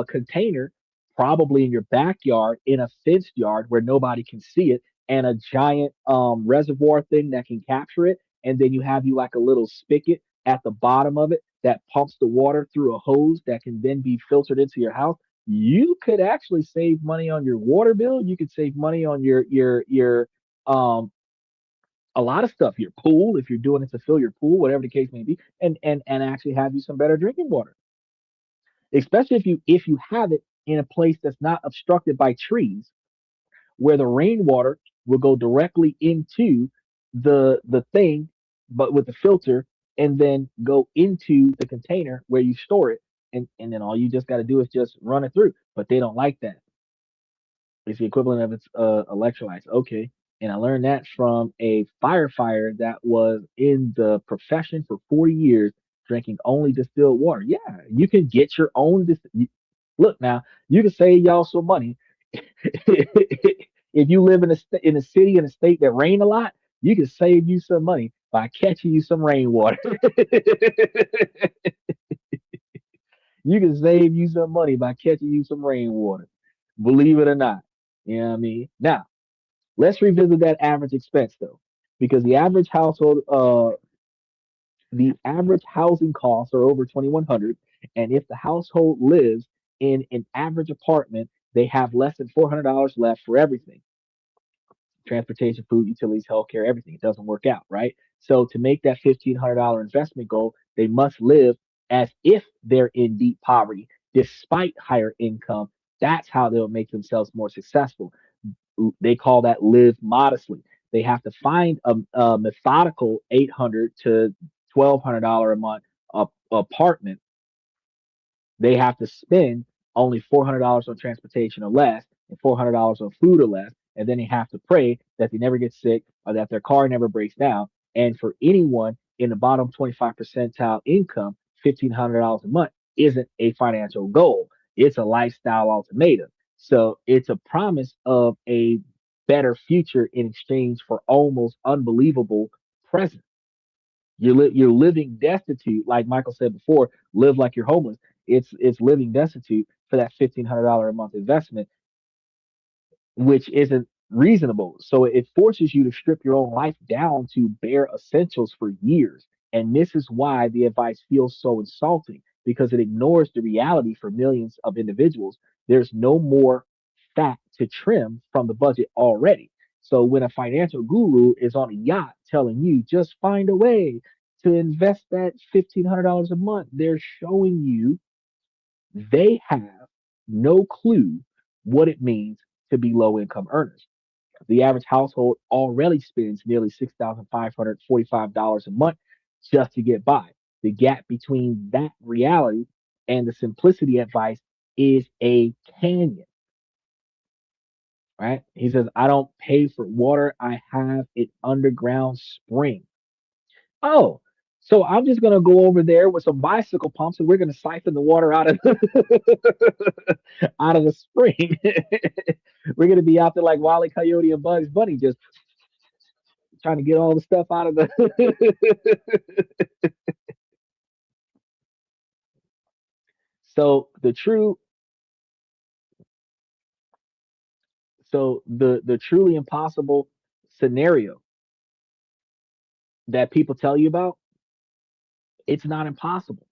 S1: container, probably in your backyard in a fenced yard where nobody can see it, and a giant reservoir thing that can capture it, and then you have you like a little spigot at the bottom of it that pumps the water through a hose that can then be filtered into your house. You could actually save money on your water bill. You could save money on your um a lot of stuff, your pool, if you're doing it to fill your pool, whatever the case may be, and actually have you some better drinking water. Especially if you have it in a place that's not obstructed by trees, where the rainwater will go directly into the thing, but with the filter, and then go into the container where you store it, and then all you just got to do is just run it through. But they don't like that. It's the equivalent of its electrolytes. Okay. And I learned that from a firefighter that was in the profession for 40 years, drinking only distilled water. Yeah, you can get your own. Look now, you can save y'all some money. If you live in a city in a state that rain a lot, you can save you some money by catching you some rainwater. You can save you some money by catching you some rainwater. Believe it or not. You know what I mean? Now, let's revisit that average expense though, because the average housing costs are over 2,100, and if the household lives in an average apartment, they have less than $400 left for everything: transportation, food, utilities, healthcare, everything. It doesn't work out, right? So to make that $1,500 investment goal, they must live as if they're in deep poverty, despite higher income. That's how they'll make themselves more successful. They call that live modestly. They have to find a methodical $800 to $1,200 a month apartment. They have to spend only $400 on transportation or less, and $400 on food or less, and then they have to pray that they never get sick or that their car never breaks down. And for anyone in the bottom 25 percentile income, $1,500 a month isn't a financial goal. It's a lifestyle ultimatum. So it's a promise of a better future in exchange for almost unbelievable present. You're living destitute, like Michael said before. Live like you're homeless. It's living destitute for that $1,500 a month investment, which isn't reasonable. So it forces you to strip your own life down to bare essentials for years. And this is why the advice feels so insulting, because it ignores the reality for millions of individuals. There's no more fat to trim from the budget already. So when a financial guru is on a yacht telling you just find a way to invest that $1,500 a month, they're showing you they have no clue what it means to be low income earners. The average household already spends nearly $6,545 a month just to get by. The gap between that reality and the simplicity advice is a canyon, right? He says, I don't pay for water, I have an underground spring. Oh, so I'm just gonna go over there with some bicycle pumps and we're gonna siphon the water out of out of the spring. We're gonna be out there like Wile E. Coyote and Bugs Bunny, just trying to get all the stuff out of the. so the true, so the truly impossible scenario that people tell you about, it's not impossible.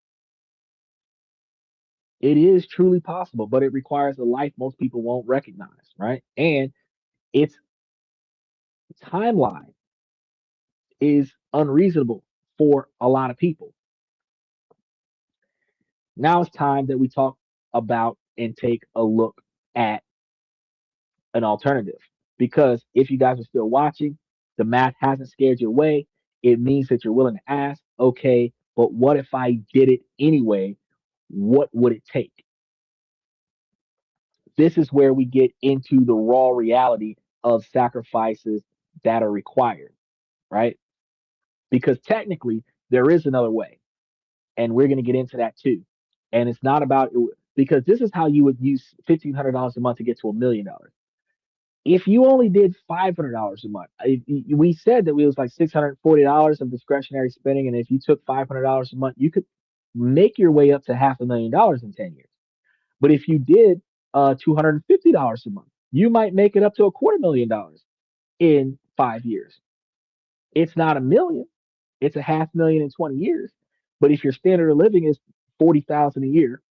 S1: It is truly possible, but it requires a life most people won't recognize, right? And its timeline is unreasonable for a lot of people. Now it's time that we talk about and take a look at an alternative. Because if you guys are still watching, the math hasn't scared you away. It means that you're willing to ask, okay, but what if I did it anyway? What would it take? This is where we get into the raw reality of sacrifices that are required, right? Because technically there is another way, and we're going to get into that too. And it's not about, because this is how you would use $1,500 a month to get to $1 million. If you only did $500 a month, we said that it was like $640 of discretionary spending, and if you took $500 a month, you could make your way up to $500,000 in 10 years. But if you did $250 a month, you might make it up to $250,000 in 5 years. It's not a million; it's a half million in 20 years. But if your standard of living is 40,000 a year,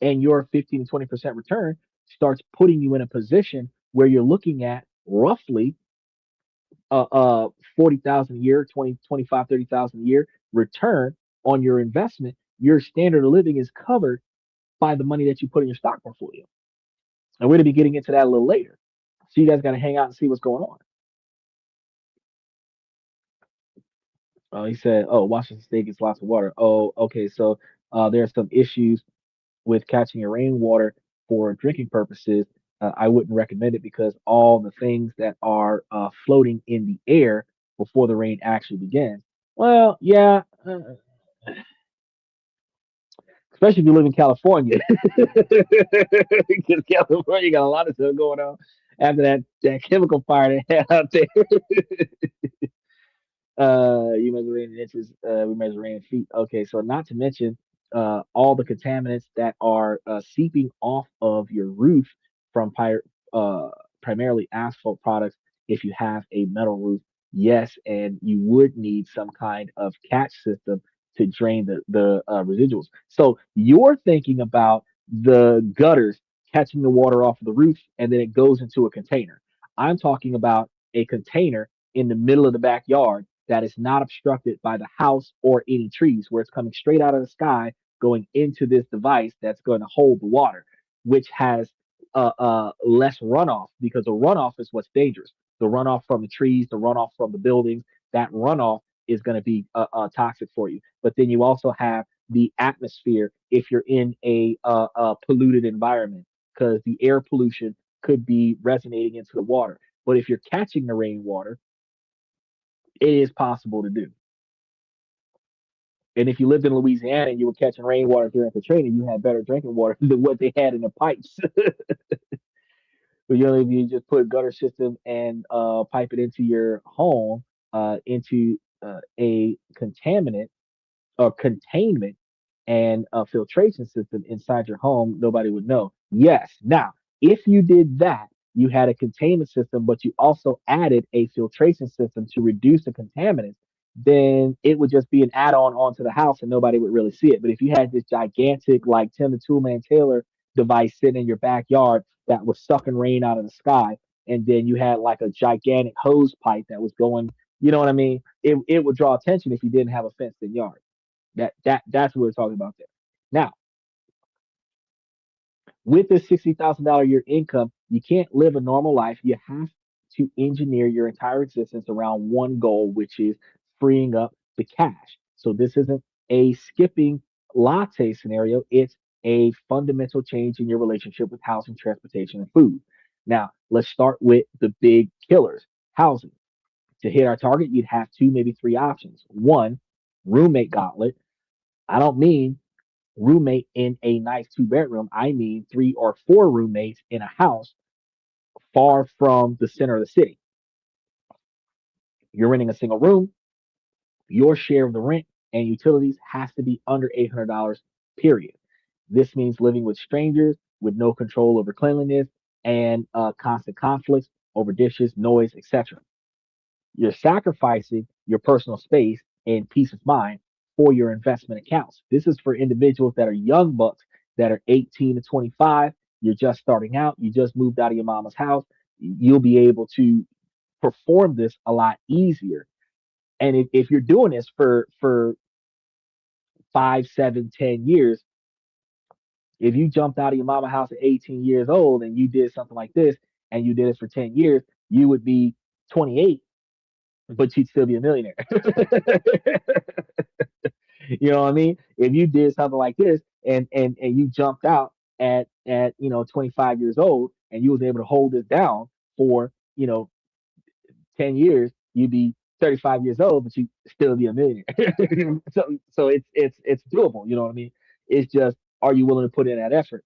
S1: and your 15 to 20% return starts putting you in a position where you're looking at roughly 40,000 a year, 20, 25, 30,000 a year return on your investment. Your standard of living is covered by the money that you put in your stock portfolio. And we're going to be getting into that a little later. So you guys got to hang out and see what's going on. He said, "Oh, Washington State gets lots of water. Oh, okay. So there are some issues with catching your rainwater for drinking purposes. I wouldn't recommend it because all the things that are floating in the air before the rain actually begins. Well, yeah, especially if you live in California, because California got a lot of stuff going on after that chemical fire they had out there. You measure rain in inches. We measure rain in feet. Okay, so not to mention all the contaminants that are seeping off of your roof from primarily asphalt products. If you have a metal roof, yes, and you would need some kind of catch system to drain the residuals. So you're thinking about the gutters catching the water off of the roof, and then it goes into a container. I'm talking about a container in the middle of the backyard that is not obstructed by the house or any trees, where it's coming straight out of the sky, going into this device that's going to hold the water, which has less runoff, because the runoff is what's dangerous. The runoff from the trees, the runoff from the buildings, that runoff is going to be toxic for you. But then you also have the atmosphere if you're in a polluted environment, because the air pollution could be resonating into the water. But if you're catching the rainwater, it is possible to do. And if you lived in Louisiana and you were catching rainwater during Katrina, you had better drinking water than what they had in the pipes. But you just put a gutter system and pipe it into your home, into a contaminant or containment and a filtration system inside your home, nobody would know. Yes. Now, if you did that, you had a containment system, but you also added a filtration system to reduce the contaminants, then it would just be an add-on onto the house and nobody would really see it. But if you had this gigantic, like Tim the Toolman Taylor device sitting in your backyard that was sucking rain out of the sky, and then you had like a gigantic hose pipe that was going, you know what I mean? It would draw attention if you didn't have a fenced in yard. That's what we're talking about there. Now, with this $60,000 a year income, you can't live a normal life. You have to engineer your entire existence around one goal, which is freeing up the cash. So this isn't a skipping latte scenario. It's a fundamental change in your relationship with housing, transportation, and food. Now, let's start with the big killers. Housing. To hit our target, you'd have two, maybe three options. One, roommate gauntlet. I don't mean roommate in a nice two-bedroom. I mean three or four roommates in a house far from the center of the city. You're renting a single room. Your share of the rent and utilities has to be under $800, period. This means living with strangers with no control over cleanliness and constant conflicts over dishes, noise, etc. You're sacrificing your personal space and peace of mind for your investment accounts. This is for individuals that are young bucks that are 18 to 25. You're just starting out. You just moved out of your mama's house. You'll be able to perform this a lot easier. And if you're doing this for 5, 7, 10 years, if you jumped out of your mama house at 18 years old and you did something like this and you did it for 10 years, you would be 28, but you'd still be a millionaire. You know what I mean? If you did something like this and you jumped out at 25 years old, and you was able to hold this down for 10 years, you'd be 35 years old, but you still be a millionaire. So it's doable. You know what I mean? It's just, are you willing to put in that effort?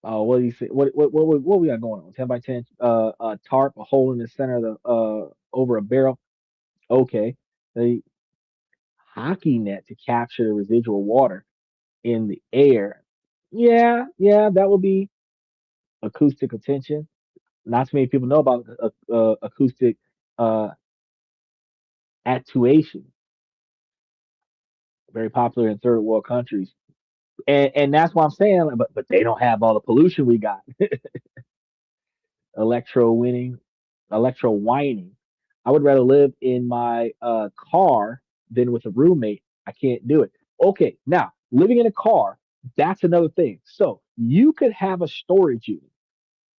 S1: What do you say? What we got going on? 10 by 10, a tarp, a hole in the center of the over a barrel. Okay, the hockey net to capture the residual water in the air. Yeah, yeah, that would be acoustic attention. Not too many people know about acoustic uh, actuation. Very popular in third world countries, and that's what I'm saying. Like, but they don't have all the pollution we got. Electro winning, electro whining. I would rather live in my car than with a roommate. I can't do it. Okay, now living in a car, that's another thing. So you could have a storage unit,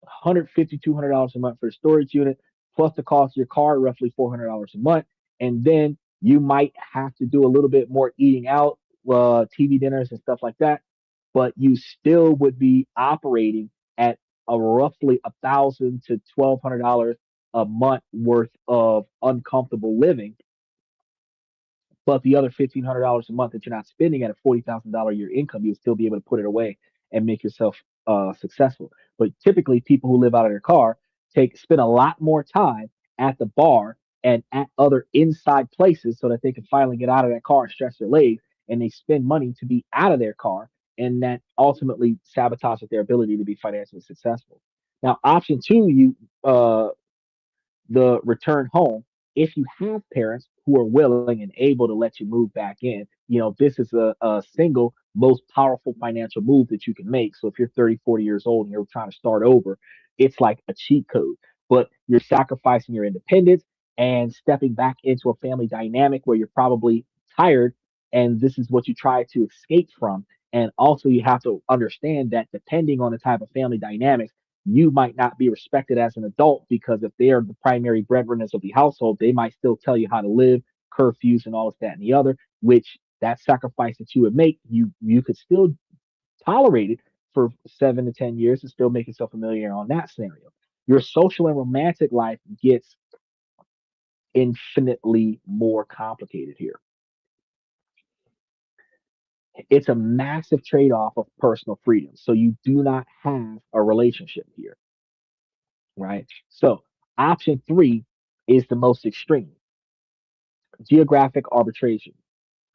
S1: 150, $200 a month for a storage unit, plus the cost of your car, roughly $400 a month. And then you might have to do a little bit more eating out, TV dinners and stuff like that. But you still would be operating at a roughly $1,000 to $1,200 a month worth of uncomfortable living, but the other $1,500 a month that you're not spending at a $40,000 a year income, you'll still be able to put it away and make yourself successful. But typically, people who live out of their car spend a lot more time at the bar and at other inside places so that they can finally get out of that car and stretch their legs, and they spend money to be out of their car, and that ultimately sabotages their ability to be financially successful. Now, option two, the return home. If you have parents who are willing and able to let you move back in, this is a single most powerful financial move that you can make. So if you're 30, 40 years old and you're trying to start over, it's like a cheat code, but you're sacrificing your independence and stepping back into a family dynamic where you're probably tired. And this is what you try to escape from. And also, you have to understand that depending on the type of family dynamics, you might not be respected as an adult because if they are the primary breadwinners of the household, they might still tell you how to live, curfews, and all of that and the other. Which that sacrifice that you would make, you could still tolerate it for 7 to 10 years and still make yourself a millionaire on that scenario. Your social and romantic life gets infinitely more complicated here. It's a massive trade off of personal freedom. So you do not have a relationship here, right? So option three is the most extreme, geographic arbitration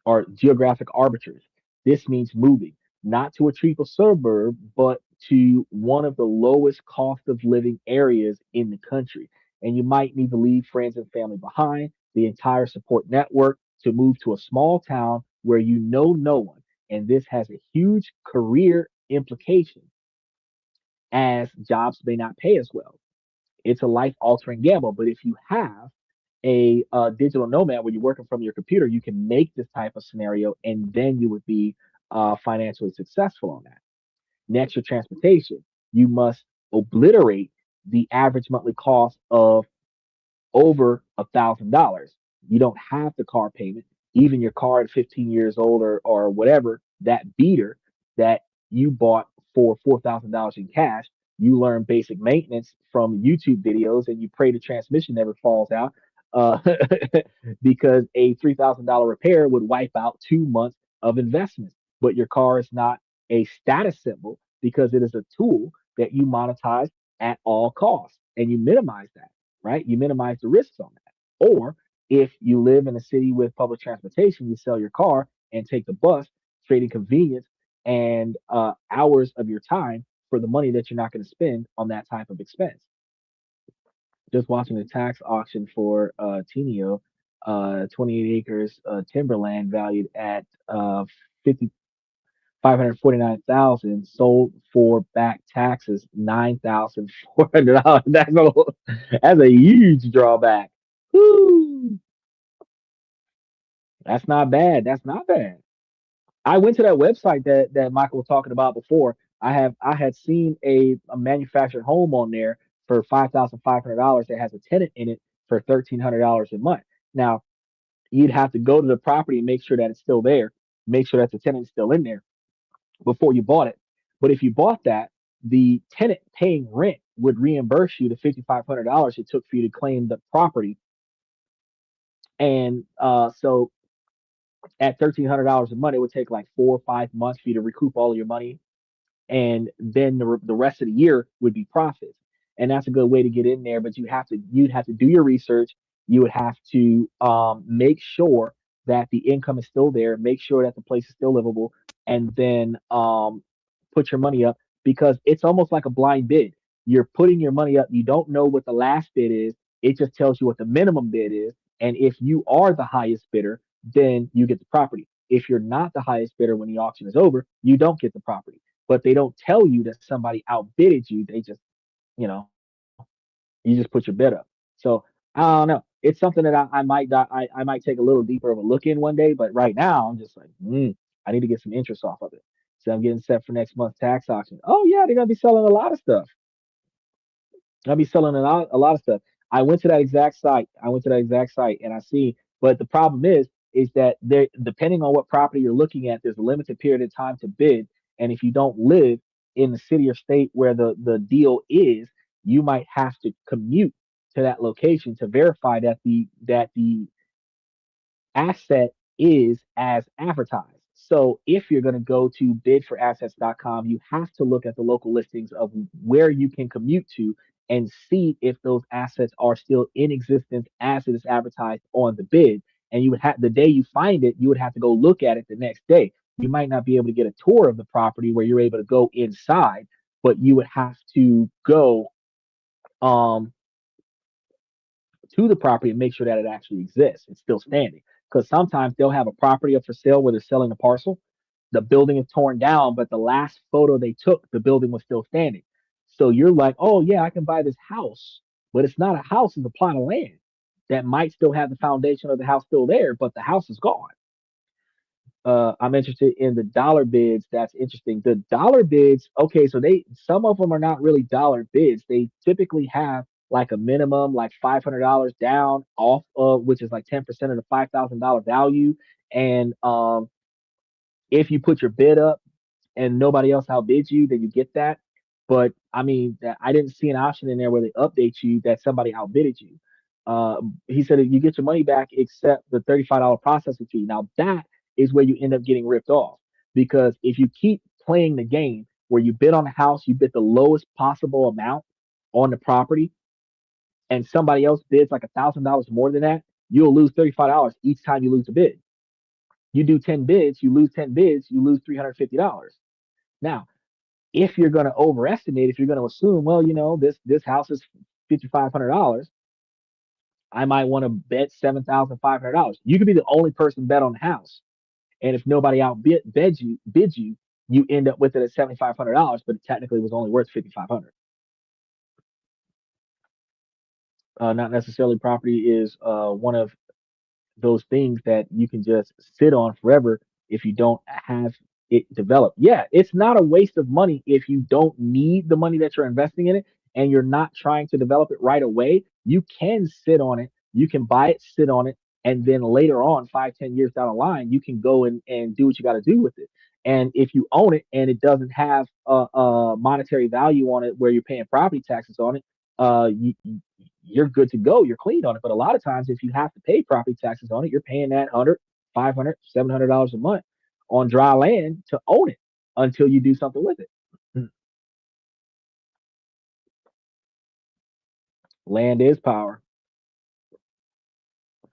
S1: or geographic arbiters. This means moving not to a cheaper suburb, but to one of the lowest cost of living areas in the country. And you might need to leave friends and family behind, the entire support network to move to a small town where you know no one. And this has a huge career implication as jobs may not pay as well. It's a life altering gamble. But if you have a digital nomad where you're working from your computer, you can make this type of scenario and then you would be financially successful on that. Next, your transportation. You must obliterate the average monthly cost of over $1,000. You don't have the car payment, even your car at 15 years old or whatever, that beater that you bought for $4,000 in cash. You learn basic maintenance from YouTube videos and you pray the transmission never falls out. Uh, because a $3,000 repair would wipe out 2 months of investment. But your car is not a status symbol because it is a tool that you monetize at all costs and you minimize that, right? You minimize the risks on that. Or if you live in a city with public transportation, you sell your car and take the bus, trading convenience and hours of your time for the money that you're not going to spend on that type of expense. Just watching the tax auction for Tenio, 28 acres timberland valued at 50 549,000 sold for back taxes $9,400. That's a huge drawback. Woo, that's not bad. That's not bad. I went to that website that Michael was talking about before. I had seen a manufactured home on there for $5,500 that has a tenant in it for $1,300 a month. Now you'd have to go to the property and make sure that it's still there, make sure that the tenant's still in there. before you bought it. But if you bought that, the tenant paying rent would reimburse you the $5,500 it took for you to claim the property. And so at $1,300 a month, it would take like 4 or 5 months for you to recoup all of your money, and then the rest of the year would be profits. And that's a good way to get in there. But you'd have to do your research. You would have to make sure that the income is still there, make sure that the place is still livable, and then put your money up, because it's almost like a blind bid. You're putting your money up. You don't know what the last bid is. It just tells you what the minimum bid is. And if you are the highest bidder, then you get the property. If you're not the highest bidder when the auction is over, you don't get the property. But they don't tell you that somebody outbidded you. They just, you know, you just put your bid up. So I don't know. It's something that I might take a little deeper of a look in one day. But right now, I'm just like, I need to get some interest off of it. So I'm getting set for next month's tax auction. Oh yeah, they're gonna be selling a lot of stuff. I'll be selling a lot of stuff. I went to that exact site. I went to that exact site and I see, but the problem is that there, depending on what property you're looking at, there's a limited period of time to bid. And if you don't live in the city or state where the deal is, you might have to commute to that location to verify that the asset is as advertised. So if you're going to go to bidforassets.com, you have to look at the local listings of where you can commute to and see if those assets are still in existence as it is advertised on the bid. And you would have, the day you find it, you would have to go look at it the next day. You might not be able to get a tour of the property where you're able to go inside, but you would have to go um to the property and make sure that it actually exists. It's still standing. Because sometimes they'll have a property up for sale where they're selling a parcel. The building is torn down, but the last photo they took, the building was still standing. So you're like, oh yeah, I can buy this house, but it's not a house; it's a plot of land that might still have the foundation of the house still there, but the house is gone. I'm interested in the dollar bids. That's interesting. The dollar bids, okay, so they some of them are not really dollar bids. They typically have like a minimum, like $500 down off of, which is like 10% of the $5,000 value. And if you put your bid up and nobody else outbids you, then you get that. But I mean, I didn't see an option in there where they update you that somebody outbidded you. He said that you get your money back except the $35 processing fee. Now that is where you end up getting ripped off, because if you keep playing the game where you bid on a house, you bid the lowest possible amount on the property, and somebody else bids like $1,000 more than that, you'll lose $35 each time you lose a bid. You do 10 bids, you lose 10 bids, you lose $350. Now, if you're going to overestimate, if you're going to assume, well, this house is $5,500, I might want to bet $7,500. You could be the only person bet on the house, and if nobody bids you, you end up with it at $7,500, but it technically was only worth 5,500. Not necessarily property is one of those things that you can just sit on forever if you don't have it developed. Yeah, it's not a waste of money if you don't need the money that you're investing in it and you're not trying to develop it right away. You can sit on it, you can buy it, sit on it, and then later on, 5, 10 years down the line, you can go and do what you got to do with it. And if you own it and it doesn't have a monetary value on it where you're paying property taxes on it, you're good to go. You're clean on it. But a lot of times, if you have to pay property taxes on it, you're paying that 100, 500, $700 a month on dry land to own it until you do something with it. Land is power.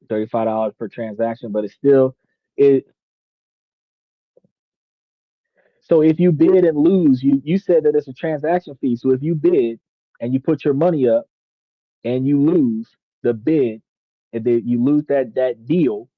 S1: $35 per transaction, but it's still it. So if you bid and lose, you said that it's a transaction fee. So if you bid and you put your money up and you lose the bid, and then you lose that deal,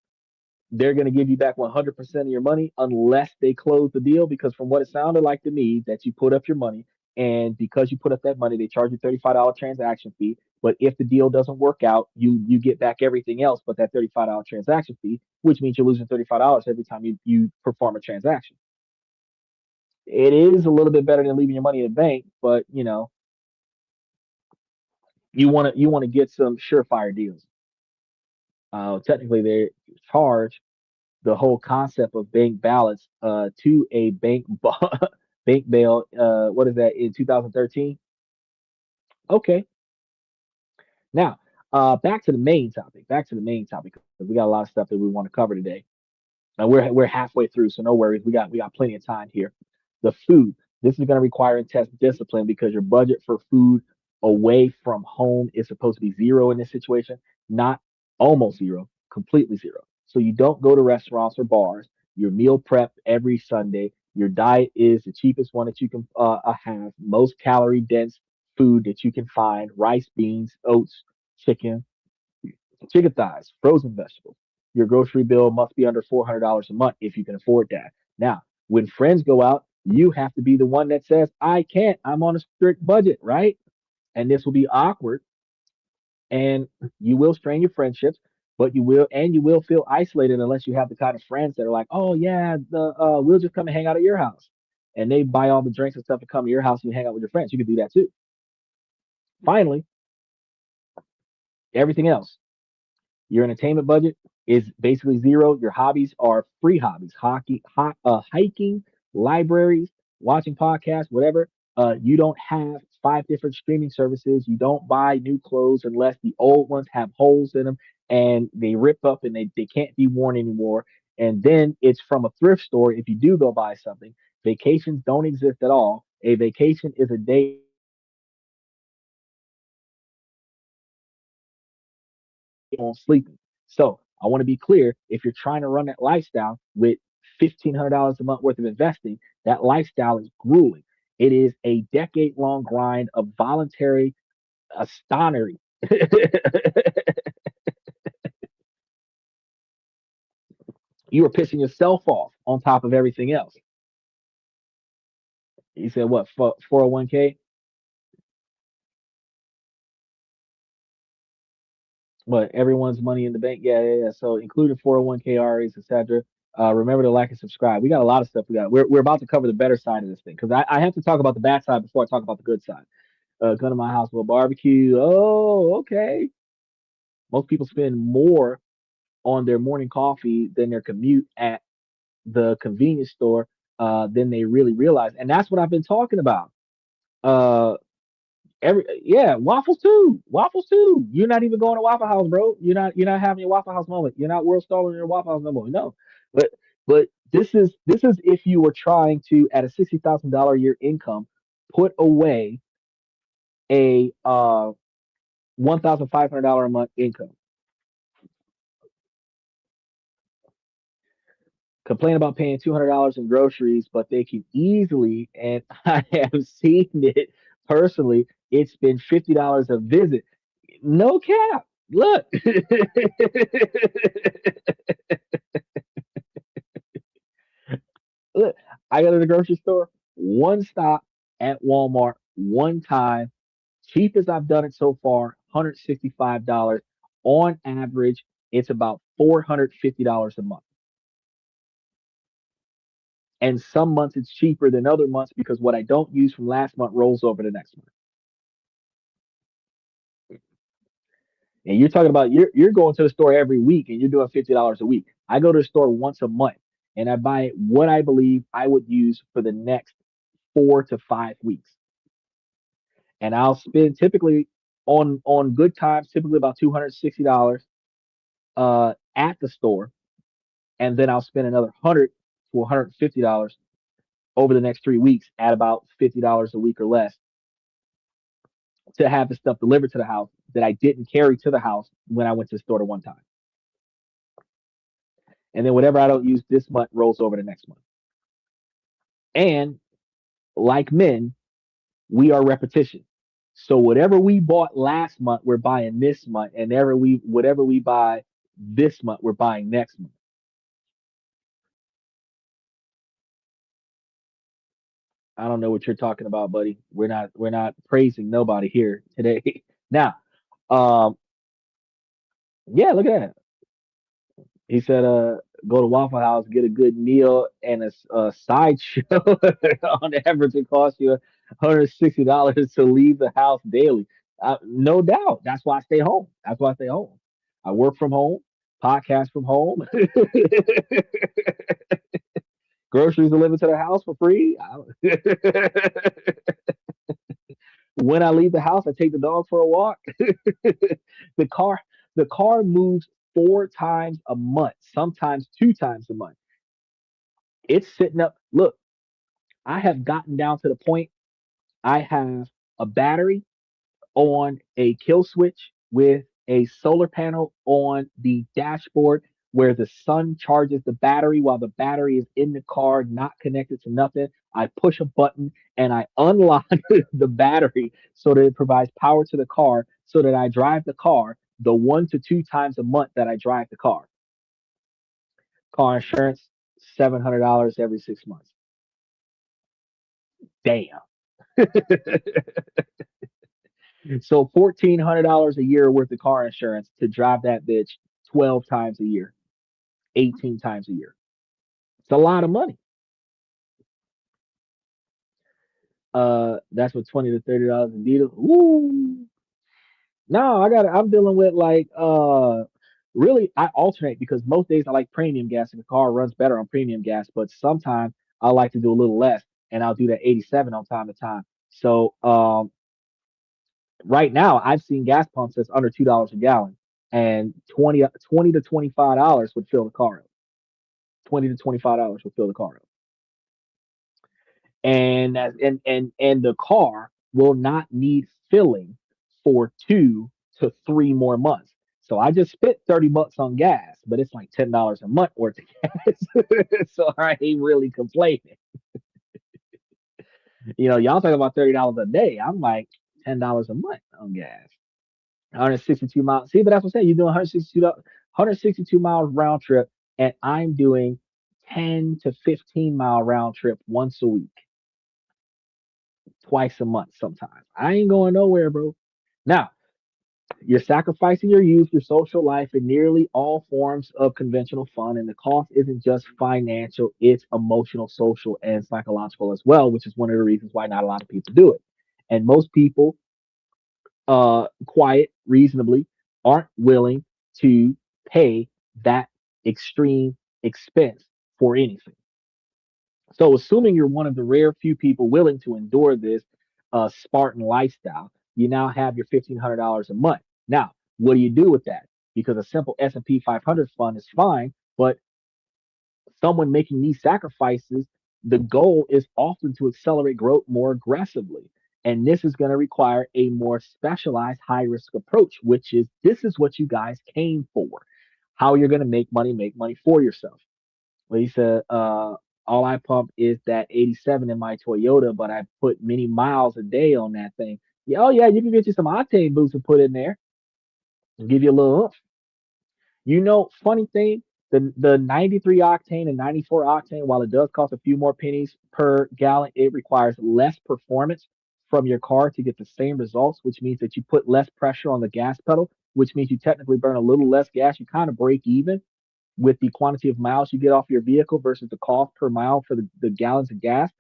S1: they're going to give you back 100% of your money unless they close the deal. Because from what it sounded like to me, that you put up your money, and because you put up that money, they charge you $35 transaction fee. But if the deal doesn't work out, you get back everything else but that $35 transaction fee, which means you're losing $35 every time you perform a transaction. It is a little bit better than leaving your money in the bank, but you want to get some surefire deals. Technically, they charge the whole concept of bank ballots to a bank bail. What is that in 2013? Okay, now back to the main topic. Back to the main topic because we got a lot of stuff that we want to cover today. We're halfway through, so no worries. We got plenty of time here. The food. This is going to require intense discipline because your budget for food away from home is supposed to be zero in this situation, not almost zero, completely zero. So you don't go to restaurants or bars. Your meal prep every Sunday. Your diet is the cheapest one that you can have, most calorie dense food that you can find: rice, beans, oats, chicken, chicken thighs, frozen vegetables. Your grocery bill must be under $400 a month if you can afford that. Now, when friends go out, you have to be the one that says, I can't, I'm on a strict budget, right? And this will be awkward and you will strain your friendships, but you will feel isolated unless you have the kind of friends that are like, oh yeah, we'll just come and hang out at your house. And they buy all the drinks and stuff to come to your house and you hang out with your friends. You can do that too. Finally, everything else. Your entertainment budget is basically zero. Your hobbies are free hobbies: hiking, libraries, watching podcasts, whatever. You don't have five different streaming services. You don't buy new clothes unless the old ones have holes in them and they rip up and they can't be worn anymore. And then it's from a thrift store if you do go buy something. Vacations don't exist at all. A vacation is a day on sleeping. So I want to be clear if you're trying to run that lifestyle with $1,500 a month worth of investing, that lifestyle is grueling. It is a decade long grind of voluntary astonery. You are pissing yourself off on top of everything else. You said what? 401k? What? Everyone's money in the bank? Yeah, yeah, yeah. So including 401k, RAs, etc. Remember to like and subscribe. We got a lot of stuff. We're about to cover the better side of this thing because I have to talk about the bad side before I talk about the good side. Come to my house for a barbecue. Oh, okay. Most people spend more on their morning coffee than their commute at the convenience store than they really realize, and that's what I've been talking about. Uh, waffles too. Waffles too. You're not even going to Waffle House, bro. You're not having your Waffle House moment. You're not world star in your Waffle House no more. No, but this is if you were trying to at a $60,000 a year income put away a $1,500 a month income. Complain about paying $200 in groceries, but they can easily, and I have seen it personally, it's been $50 a visit. No cap. Look, look, I go to the grocery store, one stop at Walmart, one time, cheapest I've done it so far, $165. On average, it's about $450 a month. And some months it's cheaper than other months because what I don't use from last month rolls over the next month. And you're talking about you're going to the store every week and you're doing $50 a week. I go to the store once a month and I buy what I believe I would use for the next 4 to 5 weeks. And I'll spend typically on good times, typically about $260 at the store, and then I'll spend another 100 to $150 over the next 3 weeks at about $50 a week or less to have the stuff delivered to the house that I didn't carry to the house when I went to the store the one time. And then whatever I don't use this month rolls over the next month. And like men, we are repetition. So whatever we bought last month, we're buying this month, and whatever we buy this month, we're buying next month. I don't know what you're talking about, buddy. We're not praising nobody here today. Now, um, yeah, look at that. He said, go to Waffle House, get a good meal and a side show. On average, it costs you $160 to leave the house daily. No doubt. That's why I stay home. That's why I stay home. I work from home. podcast from home, groceries delivered to the house for free. When I leave the house, I take the dog for a walk. the car, the car moves 4 times a month, sometimes 2 times a month. It's sitting up. Look, I have gotten down to the point. I have a battery on a kill switch with a solar panel on the dashboard where the sun charges the battery while the battery is in the car, not connected to nothing. I push a button and I unlock the battery so that it provides power to the car so that I drive the car the 1 to 2 times a month that I drive the car. Car insurance, $700 every 6 months. Damn. So $1,400 a year worth of car insurance to drive that bitch 12 times a year, 18 times a year. It's a lot of money. That's what $20 to $30 in diesel. Woo! No, I'm dealing with like really I alternate because most days I like premium gas and the car runs better on premium gas, but sometimes I like to do a little less and I'll do that 87 on time to time. So right now I've seen gas pumps that's under $2 a gallon and 20 to $25 would fill the car up. 20 to $25 would fill the car up. And the car will not need filling for 2 to 3 more months. So I just spent $30 on gas, but it's like $10 a month worth of gas. So I ain't really complaining. Y'all talking about $30 a day. I'm like $10 a month on gas. 162 miles. See, but that's what I'm saying. You're doing 162 miles round trip, and I'm doing 10 to 15 mile round trip once a week, twice a month sometimes. I ain't going nowhere, bro. Now, you're sacrificing your youth, your social life, and nearly all forms of conventional fun. And the cost isn't just financial, it's emotional, social, and psychological as well, which is one of the reasons why not a lot of people do it. And most people, quiet, reasonably, aren't willing to pay that extreme expense for anything. So, assuming you're one of the rare few people willing to endure this Spartan lifestyle, you now have your $1,500 a month. Now, what do you do with that? Because a simple S&P 500 fund is fine, but someone making these sacrifices, the goal is often to accelerate growth more aggressively. And this is going to require a more specialized high risk approach, which is this is what you guys came for. How you're going to make money for yourself. Well, he said, all I pump is that 87 in my Toyota, but I put many miles a day on that thing. Yeah, oh yeah, you can get you some octane boost and put in there. Give you a little oomph. Funny thing, the 93 octane and 94 octane, while it does cost a few more pennies per gallon, it requires less performance from your car to get the same results, which means that you put less pressure on the gas pedal, which means you technically burn a little less gas. You kind of break even with the quantity of miles you get off your vehicle versus the cost per mile for the gallons of gas.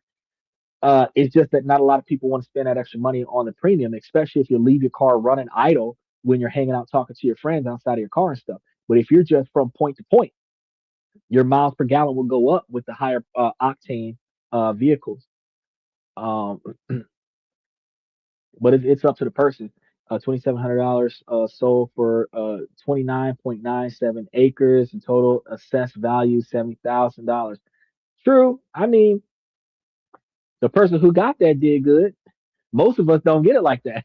S1: It's just that not a lot of people want to spend that extra money on the premium, especially if you leave your car running idle when you're hanging out talking to your friends outside of your car and stuff. But if you're just from point to point, your miles per gallon will go up with the higher octane vehicles. Um, but it's up to the person. $2,700 sold for 29.97 acres and total assessed value $70,000. True. I mean, the person who got that did good. Most of us don't get it like that.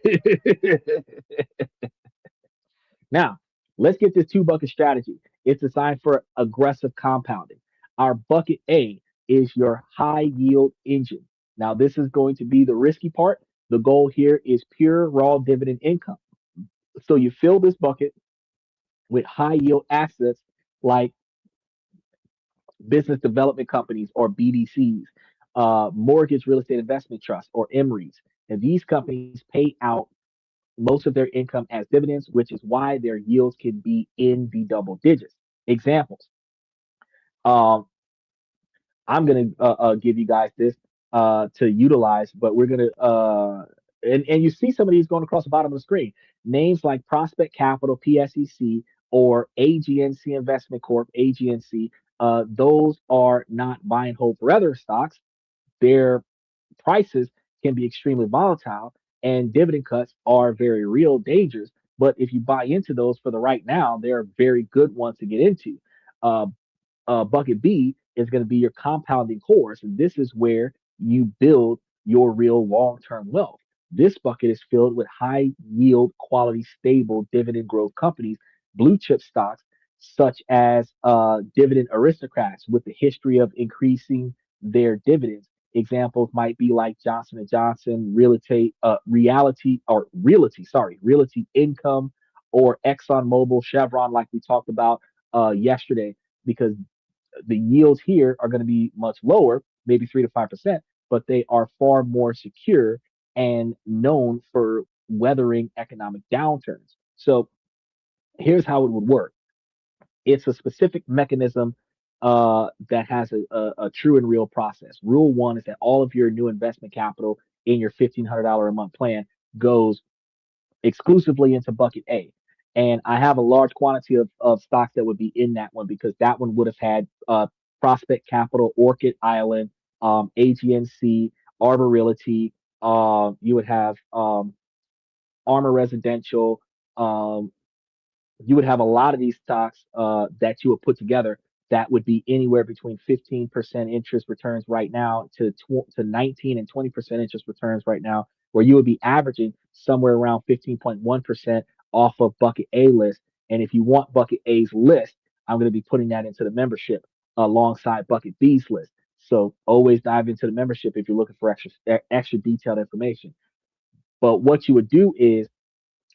S1: Now, let's get this 2 bucket strategy. It's designed for aggressive compounding. Our bucket A is your high yield engine. Now, this is going to be the risky part. The goal here is pure raw dividend income. So you fill this bucket with high yield assets like business development companies or BDCs, mortgage real estate investment trusts or MREITs. And these companies pay out most of their income as dividends, which is why their yields can be in the double digits. Examples. Um, I'm going to give you guys this to utilize, but we're going to, and you see some of these going across the bottom of the screen. Names like Prospect Capital, PSEC, or AGNC Investment Corp, AGNC. Those are not buy and hold forever stocks. Their prices can be extremely volatile, and dividend cuts are very real dangers. But if you buy into those for the right now, they're very good ones to get into. Uh, Bucket B is going to be your compounding course. And this is where you build your real long term wealth. This bucket is filled with high yield, quality, stable dividend growth companies, blue chip stocks, such as dividend aristocrats with the history of increasing their dividends. Examples might be like Johnson and Johnson, Realty Income, or ExxonMobil, Chevron, like we talked about yesterday, because the yields here are going to be much lower, maybe 3 to 5%, but they are far more secure and known for weathering economic downturns. So here's how it would work. It's a specific mechanism that has a true and real process. Rule one is that all of your new investment capital in your $1,500 a month plan goes exclusively into bucket A. And I have a large quantity of stocks that would be in that one because that one would have had Prospect Capital, Orchid Island, AGNC, Arbor Realty. You would have Armor Residential. Um, you would have a lot of these stocks that you would put together that would be anywhere between 15% interest returns right now to 19 and 20% interest returns right now, where you would be averaging somewhere around 15.1% off of bucket A list. And if you want bucket A's list, I'm going to be putting that into the membership alongside bucket B's list. So always dive into the membership if you're looking for extra detailed information. But what you would do is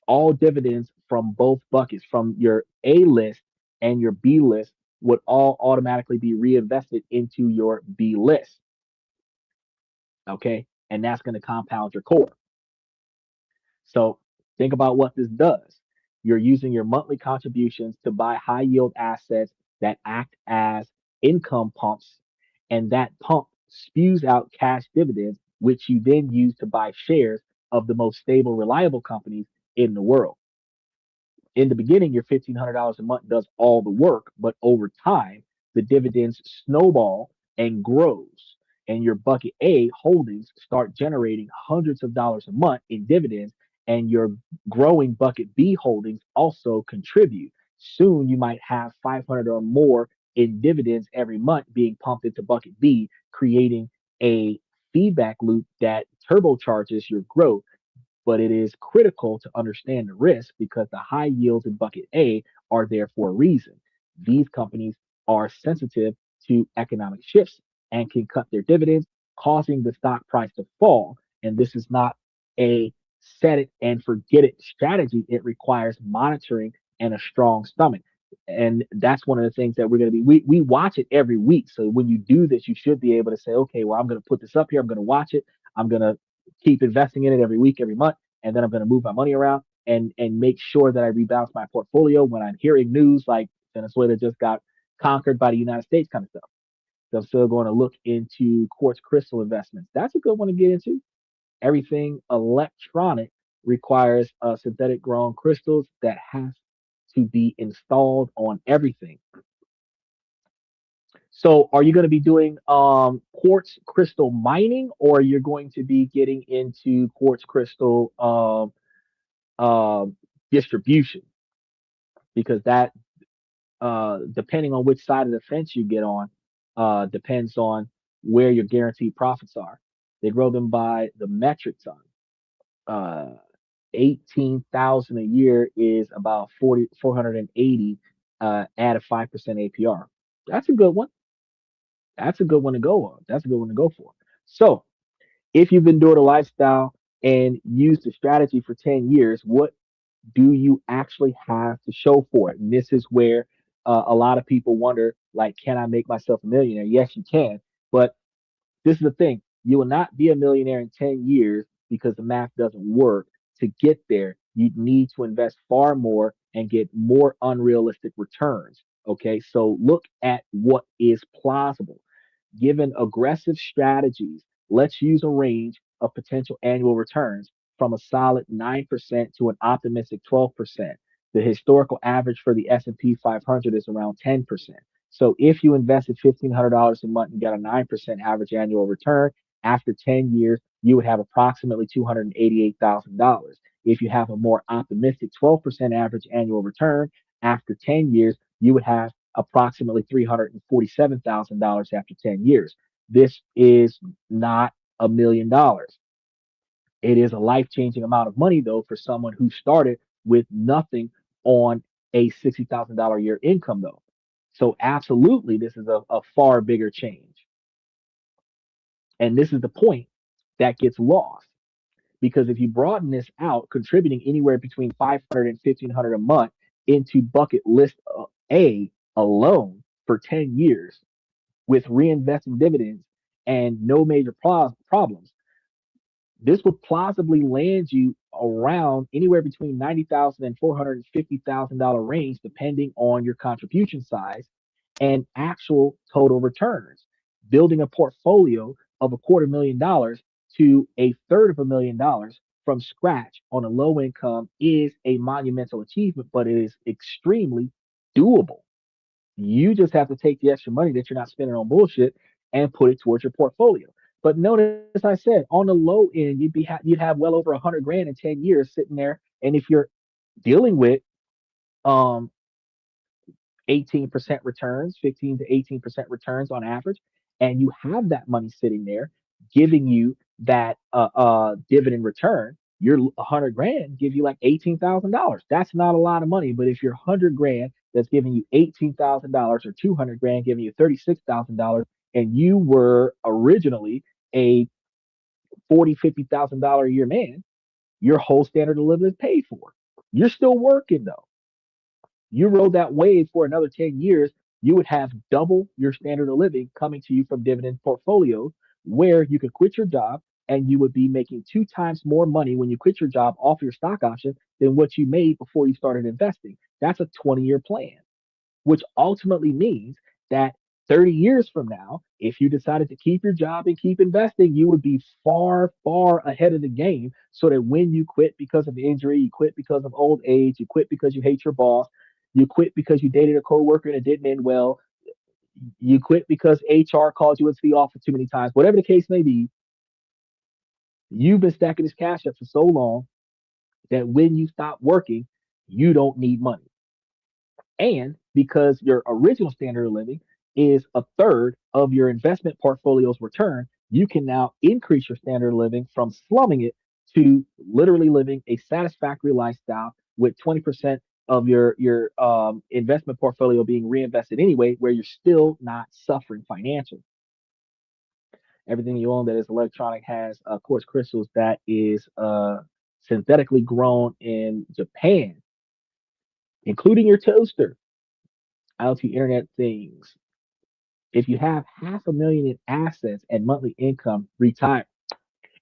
S1: all dividends from both buckets, from your A list and your B list, would all automatically be reinvested into your B list. Okay. And that's going to compound your core. So think about what this does. You're using your monthly contributions to buy high yield assets that act as income pumps, and that pump spews out cash dividends, which you then use to buy shares of the most stable, reliable companies in the world. In the beginning, your $1,500 a month does all the work, but over time, the dividends snowball and grows. And your bucket A holdings start generating hundreds of dollars a month in dividends, and your growing bucket B holdings also contribute. Soon, you might have 500 or more in dividends every month being pumped into bucket B, creating a feedback loop that turbocharges your growth. But it is critical to understand the risk because the high yields in bucket A are there for a reason. These companies are sensitive to economic shifts and can cut their dividends, causing the stock price to fall. And this is not a set it and forget it strategy. It requires monitoring and a strong stomach. And that's one of the things that we're going to be, we watch it every week. So when you do this, you should be able to say, okay, well, I'm going to put this up here. I'm going to watch it. I'm going to keep investing in it every week, every month, and then I'm going to move my money around and make sure that I rebalance my portfolio when I'm hearing news like Venezuela just got conquered by the United States kind of stuff. So I'm still going to look into quartz crystal investments. That's a good one to get into. Everything electronic requires synthetic grown crystals that have to be installed on everything. So are you going to be doing quartz crystal mining, or you're going to be getting into quartz crystal distribution? Because that, depending on which side of the fence you get on, depends on where your guaranteed profits are. They grow them by the metric ton. Uh, 18,000 a year is about 480 at a 5% APR. That's a good one. That's a good one to go on. That's a good one to go for. So if you've been doing a lifestyle and used the strategy for 10 years, what do you actually have to show for it? And this is where a lot of people wonder, like, can I make myself a millionaire? Yes, you can. But this is the thing. You will not be a millionaire in 10 years because the math doesn't work. To get there, you need to invest far more and get more unrealistic returns. Okay. So look at what is plausible. Given aggressive strategies, let's use a range of potential annual returns from a solid 9% to an optimistic 12%. The historical average for the S&P 500 is around 10%. So if you invested $1,500 a month and got a 9% average annual return, after 10 years, you would have approximately $288,000. If you have a more optimistic 12% average annual return, after 10 years, you would have approximately $347,000 after 10 years. This is not $1 million. It is a life changing amount of money, though, for someone who started with nothing on a $60,000 a year income, though. So, absolutely, this is a far bigger change. And this is the point that gets lost. Because if you broaden this out, contributing anywhere between 500 and 1,500 a month into bucket list A alone for 10 years with reinvesting dividends and no major problems, this would plausibly land you around anywhere between 90,000 and $450,000 range, depending on your contribution size and actual total returns. Building a portfolio of $250,000 to $1/3 of $1 million from scratch on a low income is a monumental achievement, but it is extremely doable. You just have to take the extra money that you're not spending on bullshit and put it towards your portfolio. But notice I said on the low end, you'd have well over 100 grand in 10 years sitting there. And if you're dealing with um 18% returns, 15 to 18% returns on average, and you have that money sitting there giving you that dividend return, your 100 grand give you like $18,000. That's not a lot of money, but if your 100 grand that's giving you $18,000 or 200 grand giving you $36,000, and you were originally a 40, $50,000 a year man, your whole standard of living is paid for. You're still working though. You rode that wave for another 10 years, you would have double your standard of living coming to you from dividend portfolios where you could quit your job and you would be making 2 times more money when you quit your job off your stock option than what you made before you started investing. That's a 20-year plan, which ultimately means that 30 years from now, if you decided to keep your job and keep investing, you would be far, far ahead of the game so that when you quit because of injury, you quit because of old age, you quit because you hate your boss, you quit because you dated a coworker and it didn't end well, you quit because HR called you into the office too many times, whatever the case may be, you've been stacking this cash up for so long that when you stop working, you don't need money. And because your original standard of living is a third of your investment portfolio's return, you can now increase your standard of living from slumming it to literally living a satisfactory lifestyle with 20% of your investment portfolio being reinvested anyway, where you're still not suffering financially. Everything you own that is electronic has quartz crystals that is synthetically grown in Japan, including your toaster. IoT Internet Things. If you have half a million in assets and monthly income, retire.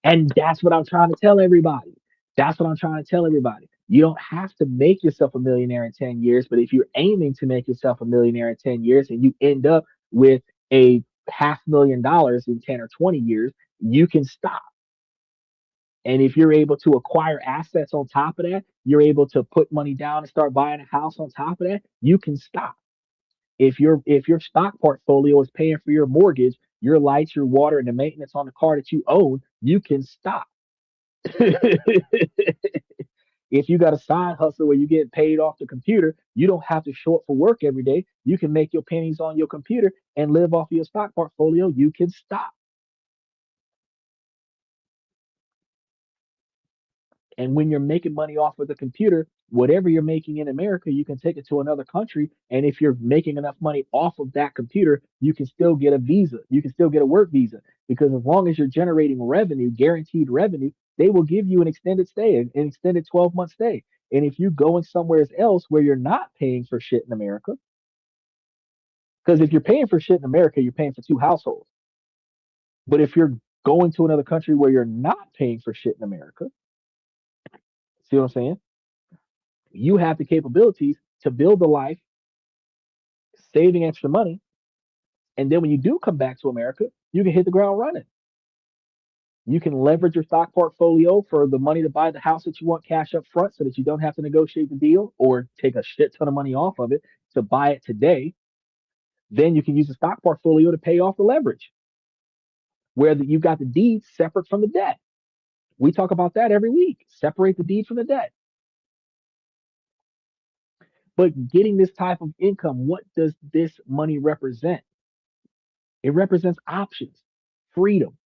S1: And that's what I'm trying to tell everybody. That's what I'm trying to tell everybody. You don't have to make yourself a millionaire in 10 years, but if you're aiming to make yourself a millionaire in 10 years and you end up with a $500,000 in 10 or 20 years, you can stop. And if you're able to acquire assets on top of that, you're able to put money down and start buying a house on top of that, you can stop. If your stock portfolio is paying for your mortgage, your lights, your water, and the maintenance on the car that you own, you can stop. If you got a side hustle where you get paid off the computer, you don't have to show up for work every day. You can make your pennies on your computer and live off your stock portfolio. You can stop. And when you're making money off of the computer, whatever you're making in America, you can take it to another country. And if you're making enough money off of that computer, you can still get a visa. You can still get a work visa because as long as you're generating revenue, guaranteed revenue, they will give you an extended stay, an extended 12-month stay. And if you're going somewhere else where you're not paying for shit in America, because if you're paying for shit in America, you're paying for two households. But if you're going to another country where you're not paying for shit in America, see what I'm saying? You have the capabilities to build a life saving extra money. And then when you do come back to America, you can hit the ground running. You can leverage your stock portfolio for the money to buy the house that you want cash up front so that you don't have to negotiate the deal or take a shit ton of money off of it to buy it today. Then you can use the stock portfolio to pay off the leverage where you've got the deed separate from the debt. We talk about that every week. Separate the deed from the debt. But getting this type of income, what does this money represent? It represents options, freedom,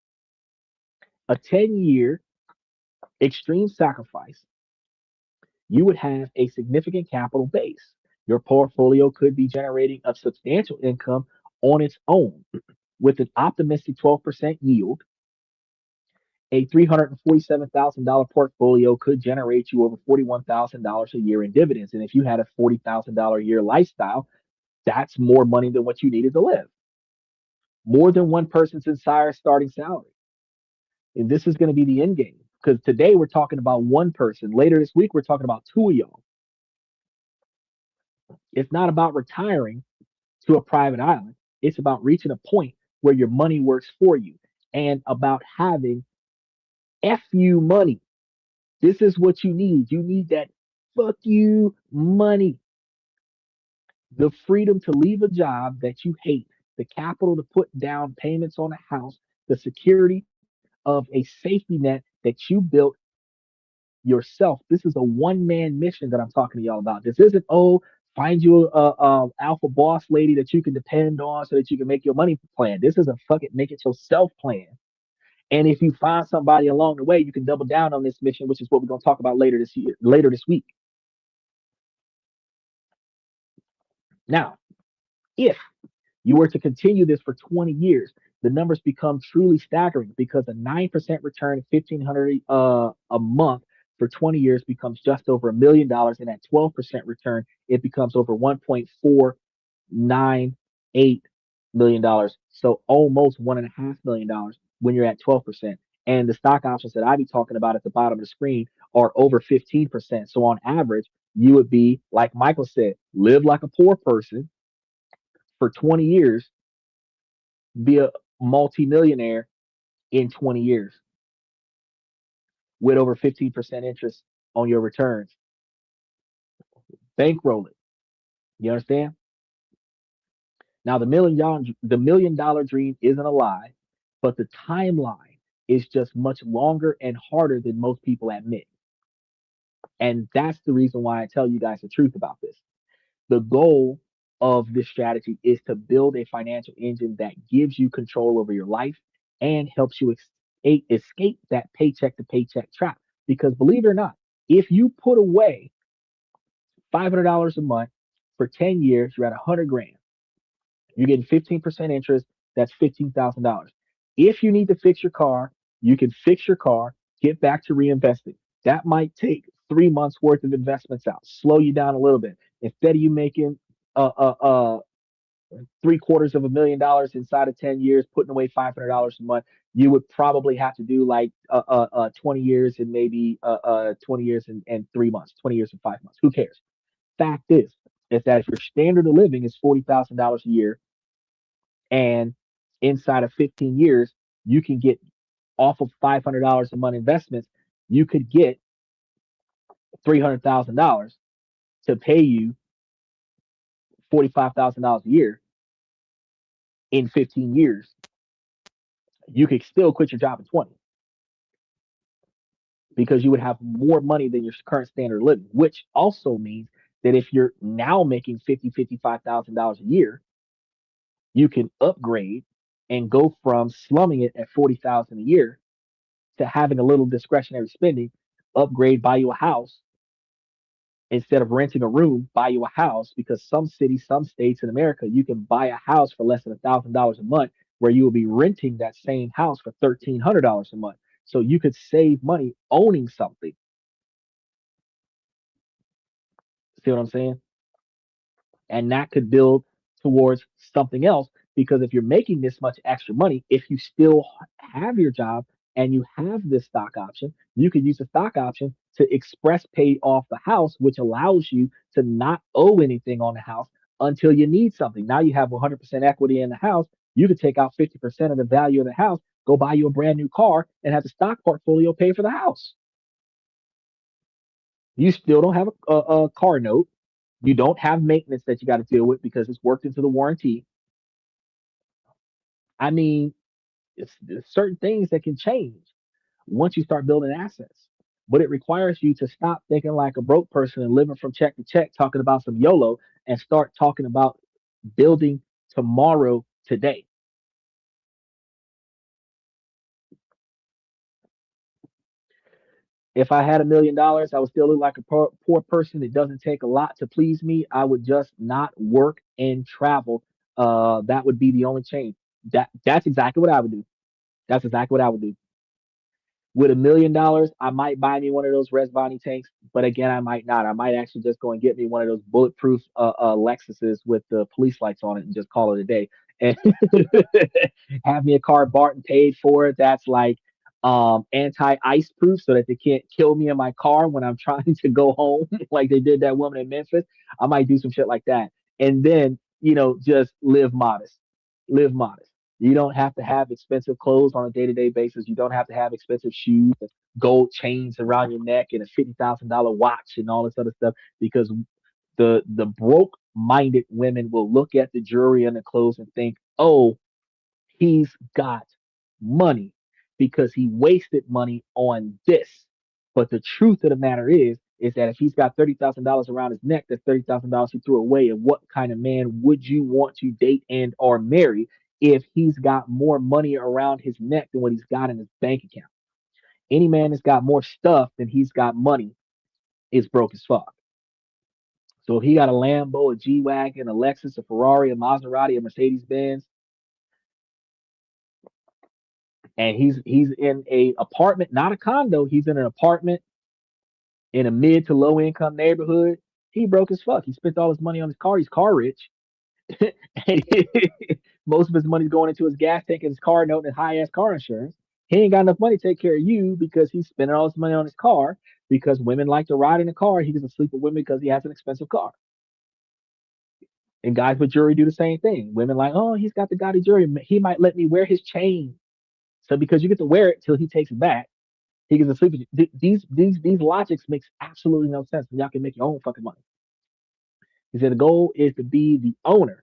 S1: a 10-year extreme sacrifice. You would have a significant capital base. Your portfolio could be generating a substantial income on its own with an optimistic 12% yield. A $347,000 portfolio could generate you over $41,000 a year in dividends. And if you had a $40,000 a year lifestyle, that's more money than what you needed to live. More than one person's entire starting salary. And this is going to be the end game. Because today we're talking about one person. Later this week, we're talking about two of y'all. It's not about retiring to a private island. It's about reaching a point where your money works for you and about having F you money. This is what you need. You need that fuck you money. The freedom to leave a job that you hate, the capital to put down payments on a house, the security of a safety net that you built yourself. This is a one man mission that I'm talking to y'all about. This isn't, oh, find you a alpha boss lady that you can depend on so that you can make your money plan. This is a fuck it, make it yourself plan. And if you find somebody along the way, you can double down on this mission, which is what we're going to talk about later this week. Now, if you were to continue this for 20 years, the numbers become truly staggering because a 9% return of 1,500 a month for 20 years becomes just over $1 million. And at 12% return, it becomes over $1.498 million. So almost $1.5 million when you're at 12%. And the stock options that I be talking about at the bottom of the screen are over 15%. So on average, you would be, like Michael said, live like a poor person for 20 years, be a multimillionaire in 20 years with over 15% interest on your returns. Bankroll it. You understand? Now the $1 million dream isn't a lie, but the timeline is just much longer and harder than most people admit. And that's the reason why I tell you guys the truth about this. The goal of this strategy is to build a financial engine that gives you control over your life and helps you escape that paycheck to paycheck trap. Because believe it or not, if you put away $500 a month for 10 years, you're at 100 grand. You're getting 15% interest. That's $15,000. If you need to fix your car, you can fix your car, get back to reinvesting. That might take 3 months worth of investments out, slow you down a little bit. Instead of you making 750,000 inside of 10 years, putting away $500 a month, you would probably have to do like 20 years and maybe 20 years and 3 months, 20 years and 5 months. Who cares? Fact is that if your standard of living is $40,000 a year and inside of 15 years, you can get off of $500 a month investments, you could get $300,000 to pay you $45,000 a year in 15 years. You could still quit your job in 20 because you would have more money than your current standard of living, which also means that if you're now making $55,000 a year, you can upgrade and go from slumming it at 40,000 a year to having a little discretionary spending, upgrade, buy you a house instead of renting a room, buy you a house because some cities, some states in America, you can buy a house for less than $1,000 a month, where you will be renting that same house for $1,300 a month. So you could save money owning something. See what I'm saying? And that could build towards something else because if you're making this much extra money, if you still have your job and you have this stock option, you could use the stock option to express pay off the house, which allows you to not owe anything on the house until you need something. Now you have 100% equity in the house. You could take out 50% of the value of the house go buy you a brand new car and have the stock portfolio pay for the house. You still don't have a car note. You don't have maintenance that you got to deal with because it's worked into the warranty. I mean, it's certain things that can change once you start building assets. But it requires you to stop thinking like a broke person and living from check to check, talking about some YOLO, and start talking about building tomorrow today. If I had $1 million, I would still look like a poor person. It doesn't take a lot to please me. I would just not work and travel. That would be the only change. That's exactly what I would do. That's exactly what I would do. With $1 million, I might buy me one of those Res Bonnie tanks, but again, I might not. I might actually just go and get me one of those bulletproof Lexuses with the police lights on it and just call it a day. And have me a car bought and paid for. That's like anti-ice proof so that they can't kill me in my car when I'm trying to go home, like they did that woman in Memphis. I might do some shit like that. And then, just live modest. Live modest. You don't have to have expensive clothes on a day-to-day basis. You don't have to have expensive shoes, gold chains around your neck, and a $50,000 watch and all this other stuff because the broke-minded women will look at the jewelry and the clothes and think, "Oh, he's got money because he wasted money on this." But the truth of the matter is that if he's got $30,000 around his neck, that's $30,000 he threw away. And what kind of man would you want to date and or marry if he's got more money around his neck than what he's got in his bank account? Any man that's got more stuff than he's got money is broke as fuck. So if he got a Lambo, a G wagon, a Lexus, a Ferrari, a Maserati, a Mercedes Benz, and he's in a apartment, not a condo. He's in an apartment in a mid to low income neighborhood. He broke as fuck. He spent all his money on his car. He's car rich. And most of his money's going into his gas tank and his car note and high ass car insurance. He ain't got enough money to take care of you because he's spending all his money on his car because women like to ride in a car. He doesn't sleep with women because he has an expensive car. And guys with jewelry do the same thing. Women like, oh, he's got the gaudy jewelry. He might let me wear his chain. So because you get to wear it till he takes it back, he gets to sleep with you. These logics makes absolutely no sense. Y'all can make your own fucking money. He said the goal is to be the owner.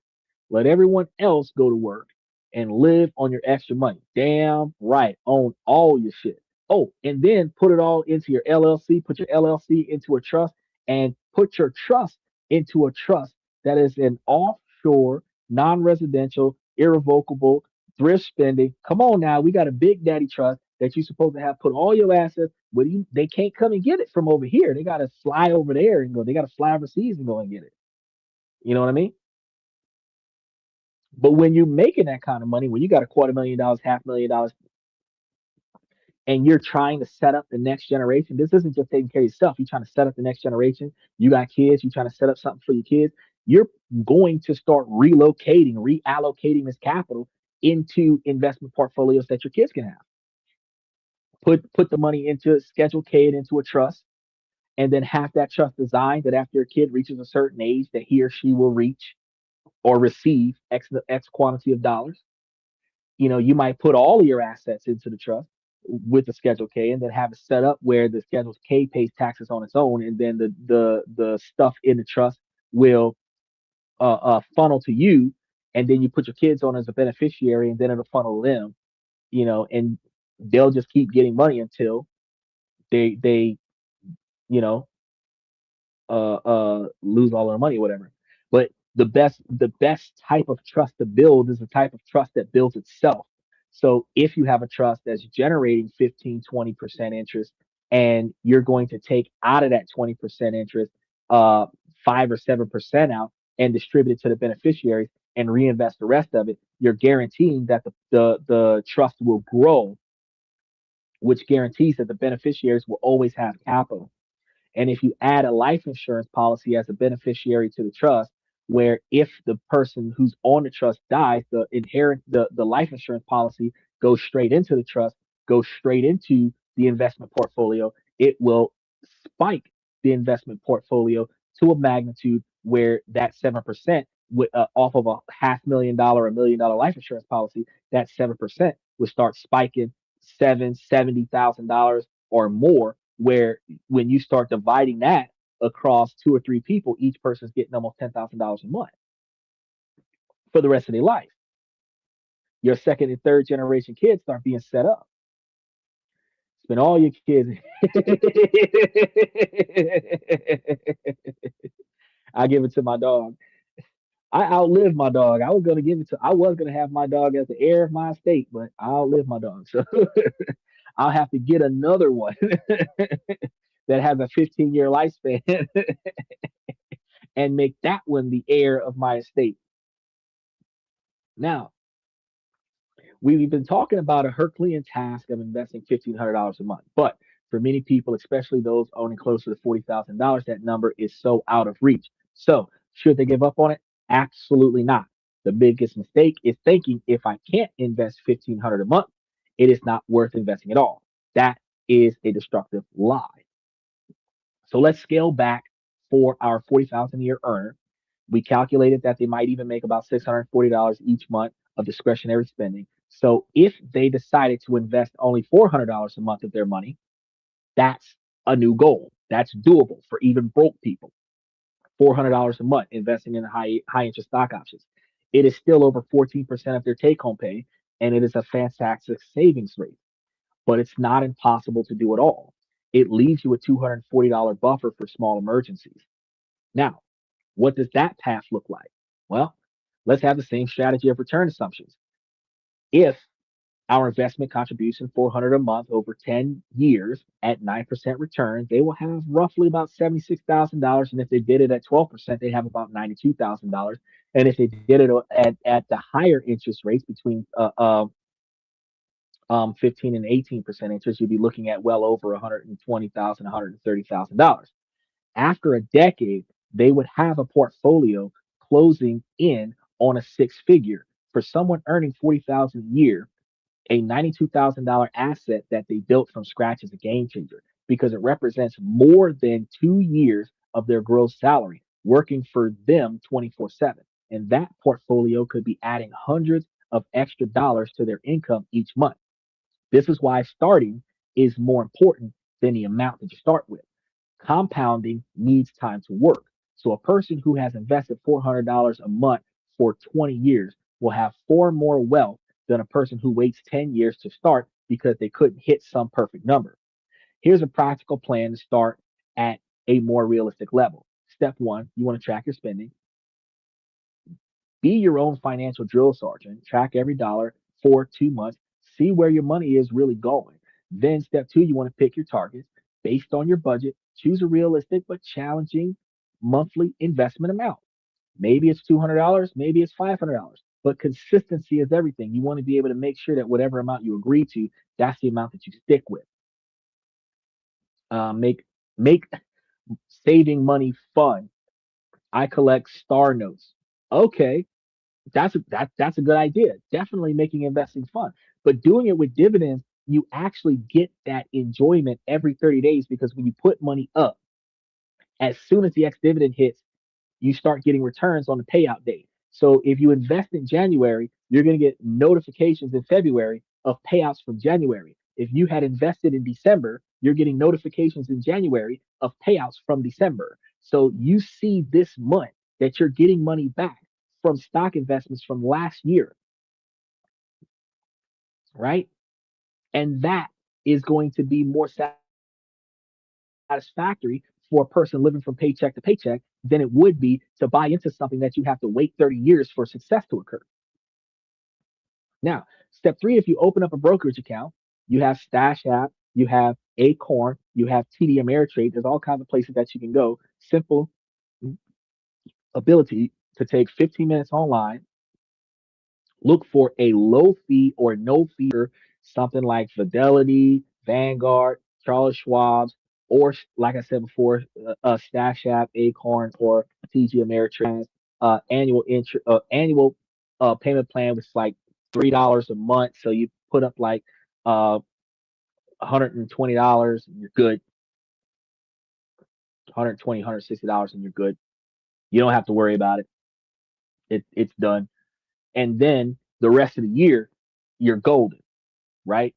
S1: Let everyone else go to work and live on your extra money. Damn right. Own all your shit. Oh, and then put it all into your LLC. Put your LLC into a trust and put your trust into a trust that is an offshore, non-residential, irrevocable, thrift spending. Come on now. We got a big daddy trust that you're supposed to have put all your assets with you. They can't come and get it from over here. They got to fly over there and go. They got to fly overseas and go and get it. You know what I mean? But when you're making that kind of money, when you got $250,000, $500,000, and you're trying to set up the next generation, this isn't just taking care of yourself. You're trying to set up the next generation. You got kids, you're trying to set up something for your kids. You're going to start relocating, reallocating this capital into investment portfolios that your kids can have. Put the money into Schedule K and into a trust, and then have that trust designed that after your kid reaches a certain age, that he or she will reach or receive X quantity of dollars. You might put all of your assets into the trust with the Schedule K, and then have it set up where the Schedule K pays taxes on its own, and then the stuff in the trust will funnel to you, and then you put your kids on as a beneficiary, and then it'll funnel them. And they'll just keep getting money until they you know lose all their money, whatever. But the best type of trust to build is the type of trust that builds itself. So if you have a trust that's generating 15, 20% interest, and you're going to take out of that 20% interest, 5 or 7% out and distribute it to the beneficiaries and reinvest the rest of it, you're guaranteeing that the trust will grow, which guarantees that the beneficiaries will always have capital. And if you add a life insurance policy as a beneficiary to the trust, where if the person who's on the trust dies, the life insurance policy goes straight into the trust, goes straight into the investment portfolio, it will spike the investment portfolio to a magnitude where that 7% off of a $500,000, $1 million life insurance policy, that 7% would start spiking $70,000 or more, where when you start dividing that across two or three people, each person's getting almost $10,000 a month for the rest of their life. Your second and third generation kids start being set up. Spend all your kids. I give it to my dog. I outlived my dog. I was gonna have my dog as the heir of my estate, but I outlived my dog. So I'll have to get another one that has a 15-year lifespan and make that one the heir of my estate. Now, we've been talking about a Herculean task of investing $1,500 a month, but for many people, especially those owning closer to $40,000, that number is so out of reach. So, should they give up on it? Absolutely not. The biggest mistake is thinking if I can't invest 1,500 a month, it is not worth investing at all. That is a destructive lie. So let's scale back for our 40,000 a year earner. We calculated that they might even make about $640 each month of discretionary spending. So if they decided to invest only $400 a month of their money, that's a new goal. That's doable for even broke people. $400 a month investing in high interest stock options. It is still over 14% of their take home pay, and it is a fantastic savings rate, but it's not impossible to do it all. It leaves you a $240 buffer for small emergencies. Now, what does that path look like? Well, let's have the same strategy of return assumptions. If our investment contribution 400 a month over 10 years at 9% return, they will have roughly about $76,000. And if they did it at 12%, they have about $92,000. And if they did it at the higher interest rates between 15 and 18% interest, you'd be looking at well over $120,000, $130,000. After a decade, they would have a portfolio closing in on a six figure. For someone earning 40,000 a year, a $92,000 asset that they built from scratch is a game changer because it represents more than 2 years of their gross salary working for them 24/7. And that portfolio could be adding hundreds of extra dollars to their income each month. This is why starting is more important than the amount that you start with. Compounding needs time to work. So a person who has invested $400 a month for 20 years will have four more wealth than a person who waits 10 years to start because they couldn't hit some perfect number. Here's a practical plan to start at a more realistic level. Step one, you want to track your spending. Be your own financial drill sergeant. Track every dollar for 2 months. See where your money is really going. Then, step two, you want to pick your targets based on your budget. Choose a realistic but challenging monthly investment amount. Maybe it's $200, maybe it's $500, but consistency is everything. You want to be able to make sure that whatever amount you agree to, that's the amount that you stick with. Make saving money fun. I collect star notes. Okay, that's a good idea. Definitely making investing fun, but doing it with dividends, you actually get that enjoyment every 30 days because when you put money up, as soon as the ex dividend hits, you start getting returns on the payout date. So if you invest in January, you're going to get notifications in February of payouts from January. If you had invested in December, you're getting notifications in January of payouts from December. So you see this month that you're getting money back from stock investments from last year, right? And that is going to be more satisfactory for a person living from paycheck to paycheck than it would be to buy into something that you have to wait 30 years for success to occur. Now, step three, if you open up a brokerage account, you have Stash App, you have Acorn, you have TD Ameritrade. There's all kinds of places that you can go. Simple ability to take 15 minutes online, look for a low fee or no fee, something like Fidelity, Vanguard, Charles Schwab's, or like I said before, Stash App, Acorn, or TG Ameritrade annual payment plan, which is like $3 a month. So you put up like $120 and you're good. 120, $160 and you're good. You don't have to worry about it. It's done. And then the rest of the year, you're golden. right?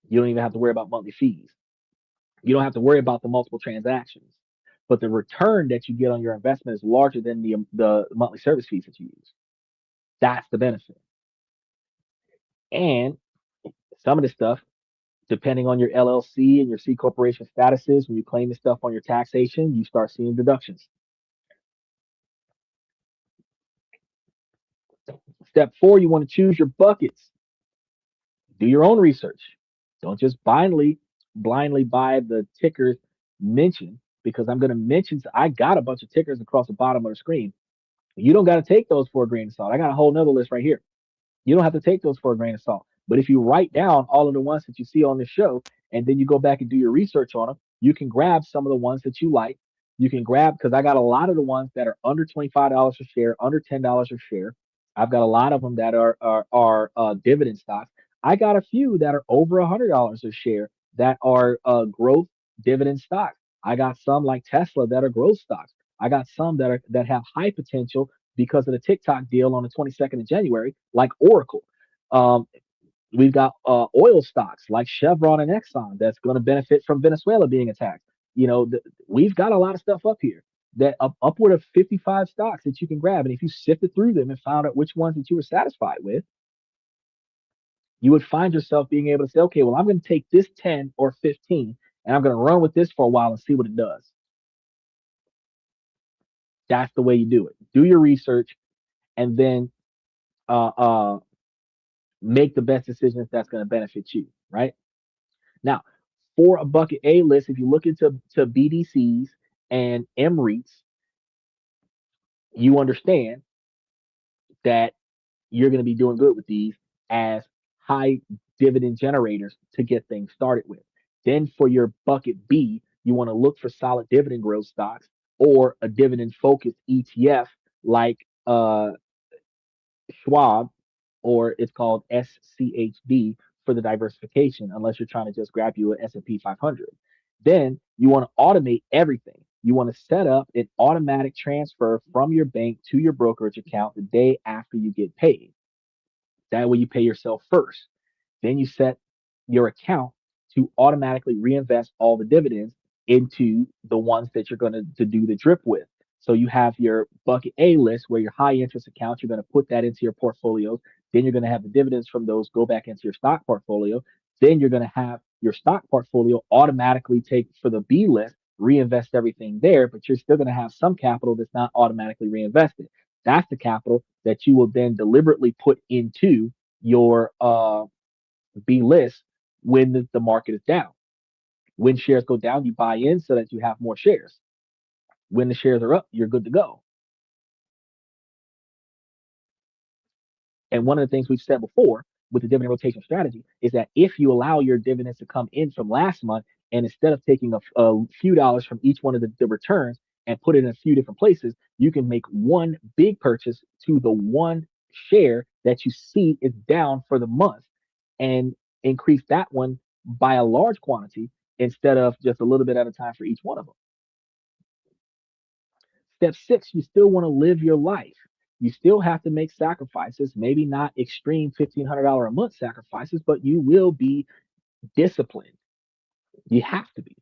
S1: You don't even have to worry about monthly fees. You don't have to worry about the multiple transactions. But the return that you get on your investment is larger than the monthly service fees that you use. That's the benefit. And some of this stuff, depending on your LLC and your C corporation statuses, when you claim this stuff on your taxation, you start seeing deductions. Step four, you want to choose your buckets. Do your own research. Don't just blindly buy the tickers mentioned, because I'm going to mention, I got a bunch of tickers across the bottom of the screen. You don't got to take those for a grain of salt. I got a whole nother list right here. You don't have to take those for a grain of salt. But if you write down all of the ones that you see on the show, and then you go back and do your research on them, you can grab some of the ones that you like. You can grab, because I got a lot of the ones that are under $25 a share, under $10 a share. I've got a lot of them that are dividend stocks. I got a few that are over $100 a share that are growth dividend stocks. I got some like Tesla that are growth stocks. I got some that have high potential because of the TikTok deal on the 22nd of January, like Oracle. Um, we've got oil stocks like Chevron and Exxon that's going to benefit from Venezuela being attacked. We've got a lot of stuff up here that upward of 55 stocks that you can grab. And if you sifted through them and found out which ones that you were satisfied with, you would find yourself being able to say, okay, well, I'm going to take this 10 or 15 and I'm going to run with this for a while and see what it does. That's the way you do it. Do your research and then uh, uh, make the best decisions that's going to benefit you, right? Now, for a bucket A list, if you look into BDCs and MREITs, you understand that you're going to be doing good with these as high dividend generators to get things started with. Then for your bucket B, you want to look for solid dividend growth stocks or a dividend focused ETF like Schwab, or it's called SCHD for the diversification, unless you're trying to just grab you an S&P 500. Then you want to automate everything. You want to set up an automatic transfer from your bank to your brokerage account the day after you get paid. That way you pay yourself first. Then you set your account to automatically reinvest all the dividends into the ones that you're going to do the drip with. So you have your bucket A list where your high interest accounts, you're going to put that into your portfolios. Then you're going to have the dividends from those go back into your stock portfolio. Then you're going to have your stock portfolio automatically take for the B list, reinvest everything there, but you're still going to have some capital that's not automatically reinvested. That's the capital that you will then deliberately put into your B list when the market is down. When shares go down, you buy in so that you have more shares. When the shares are up, you're good to go. And one of the things we've said before with the dividend rotation strategy is that if you allow your dividends to come in from last month, and instead of taking a few dollars from each one of the returns and put it in a few different places, you can make one big purchase to the one share that you see is down for the month and increase that one by a large quantity instead of just a little bit at a time for each one of them. Step six, you still want to live your life. You still have to make sacrifices, maybe not extreme $1,500 a month sacrifices, but you will be disciplined. You have to be.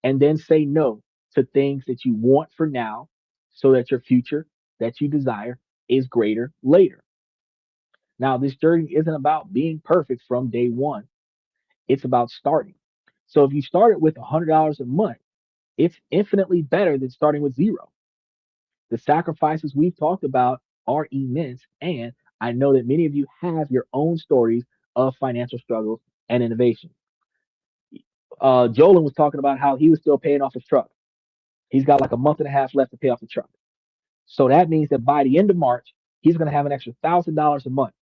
S1: And then say no to things that you want for now so that your future that you desire is greater later. Now, this journey isn't about being perfect from day one, it's about starting. So if you started with $100 a month, it's infinitely better than starting with zero. The sacrifices we've talked about are immense, and I know that many of you have your own stories of financial struggles and innovation. Jolin was talking about how he was still paying off his truck. He's got like a month and a half left to pay off the truck. So that means that by the end of March, he's going to have an extra $1,000 a month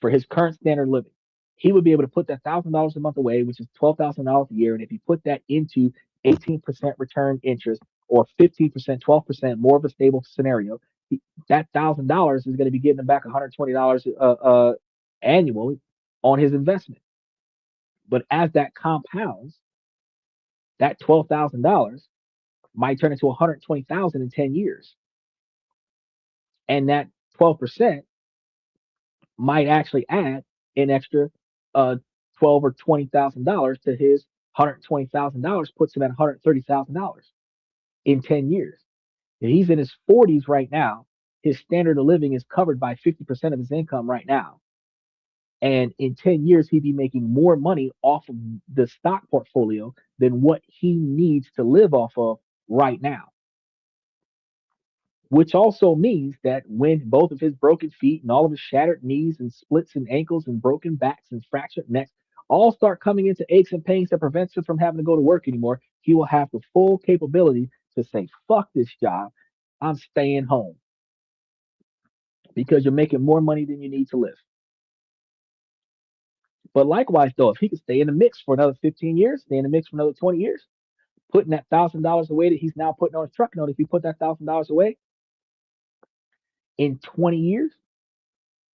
S1: for his current standard of living. He would be able to put that $1,000 a month away, which is $12,000 a year. And if you put that into 18% return interest or 15%, 12% more of a stable scenario, that $1,000 is going to be getting him back $120 annually on his investment. But as that compounds, that $12,000 might turn into 120,000 in 10 years. And that 12% might actually add an extra uh twelve or $20,000 to his $120,000, puts him at $130,000 in 10 years. And he's in his 40s right now. His standard of living is covered by 50% of his income right now. And in 10 years, he'd be making more money off of the stock portfolio than what he needs to live off of right now. Which also means that when both of his broken feet and all of his shattered knees and splits and ankles and broken backs and fractured necks all start coming into aches and pains that prevents him from having to go to work anymore, he will have the full capability to say, fuck this job. I'm staying home because you're making more money than you need to live. But likewise, though, if he could stay in the mix for another 15 years, stay in the mix for another 20 years, putting that $1,000 away that he's now putting on his truck note, if he put that $1,000 away in 20 years,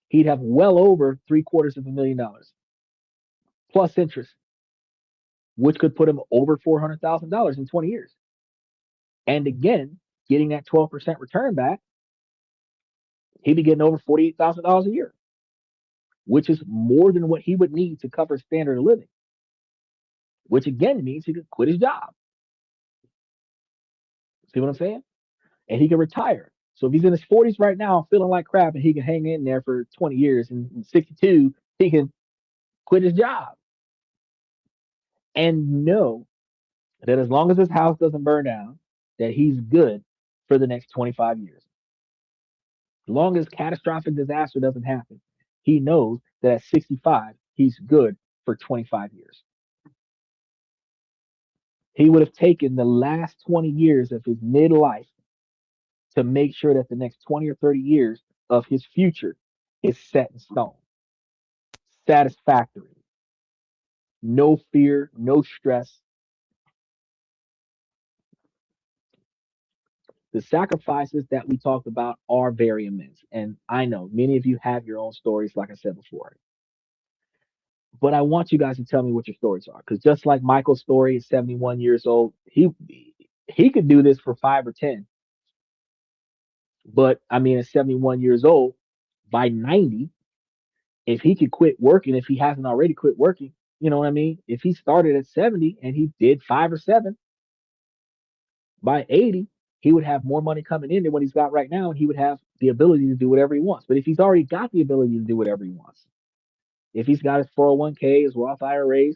S1: he'd have well over three-quarters of $1 million plus interest, which could put him over $400,000 in 20 years. And again, getting that 12% return back, he'd be getting over $48,000 a year, which is more than what he would need to cover standard of living, which again means he could quit his job. See what I'm saying? And he can retire. So if he's in his 40s right now, feeling like crap, and he can hang in there for 20 years, and in 62, he can quit his job and know that as long as his house doesn't burn down, that he's good for the next 25 years. As long as catastrophic disaster doesn't happen, he knows that at 65, he's good for 25 years. He would have taken the last 20 years of his midlife to make sure that the next 20 or 30 years of his future is set in stone, satisfactory, no fear, no stress. The sacrifices that we talked about are very immense. And I know many of you have your own stories, like I said before. But I want you guys to tell me what your stories are. Because just like Michael's story is 71 years old, he could do this for 5 or 10. But I mean, at 71 years old, by 90, if he could quit working, if he hasn't already quit working, you know what I mean? If he started at 70 and he did 5 or 7, by 80, he would have more money coming in than what he's got right now, and he would have the ability to do whatever he wants. But if he's already got the ability to do whatever he wants, if he's got his 401k, his Roth IRAs,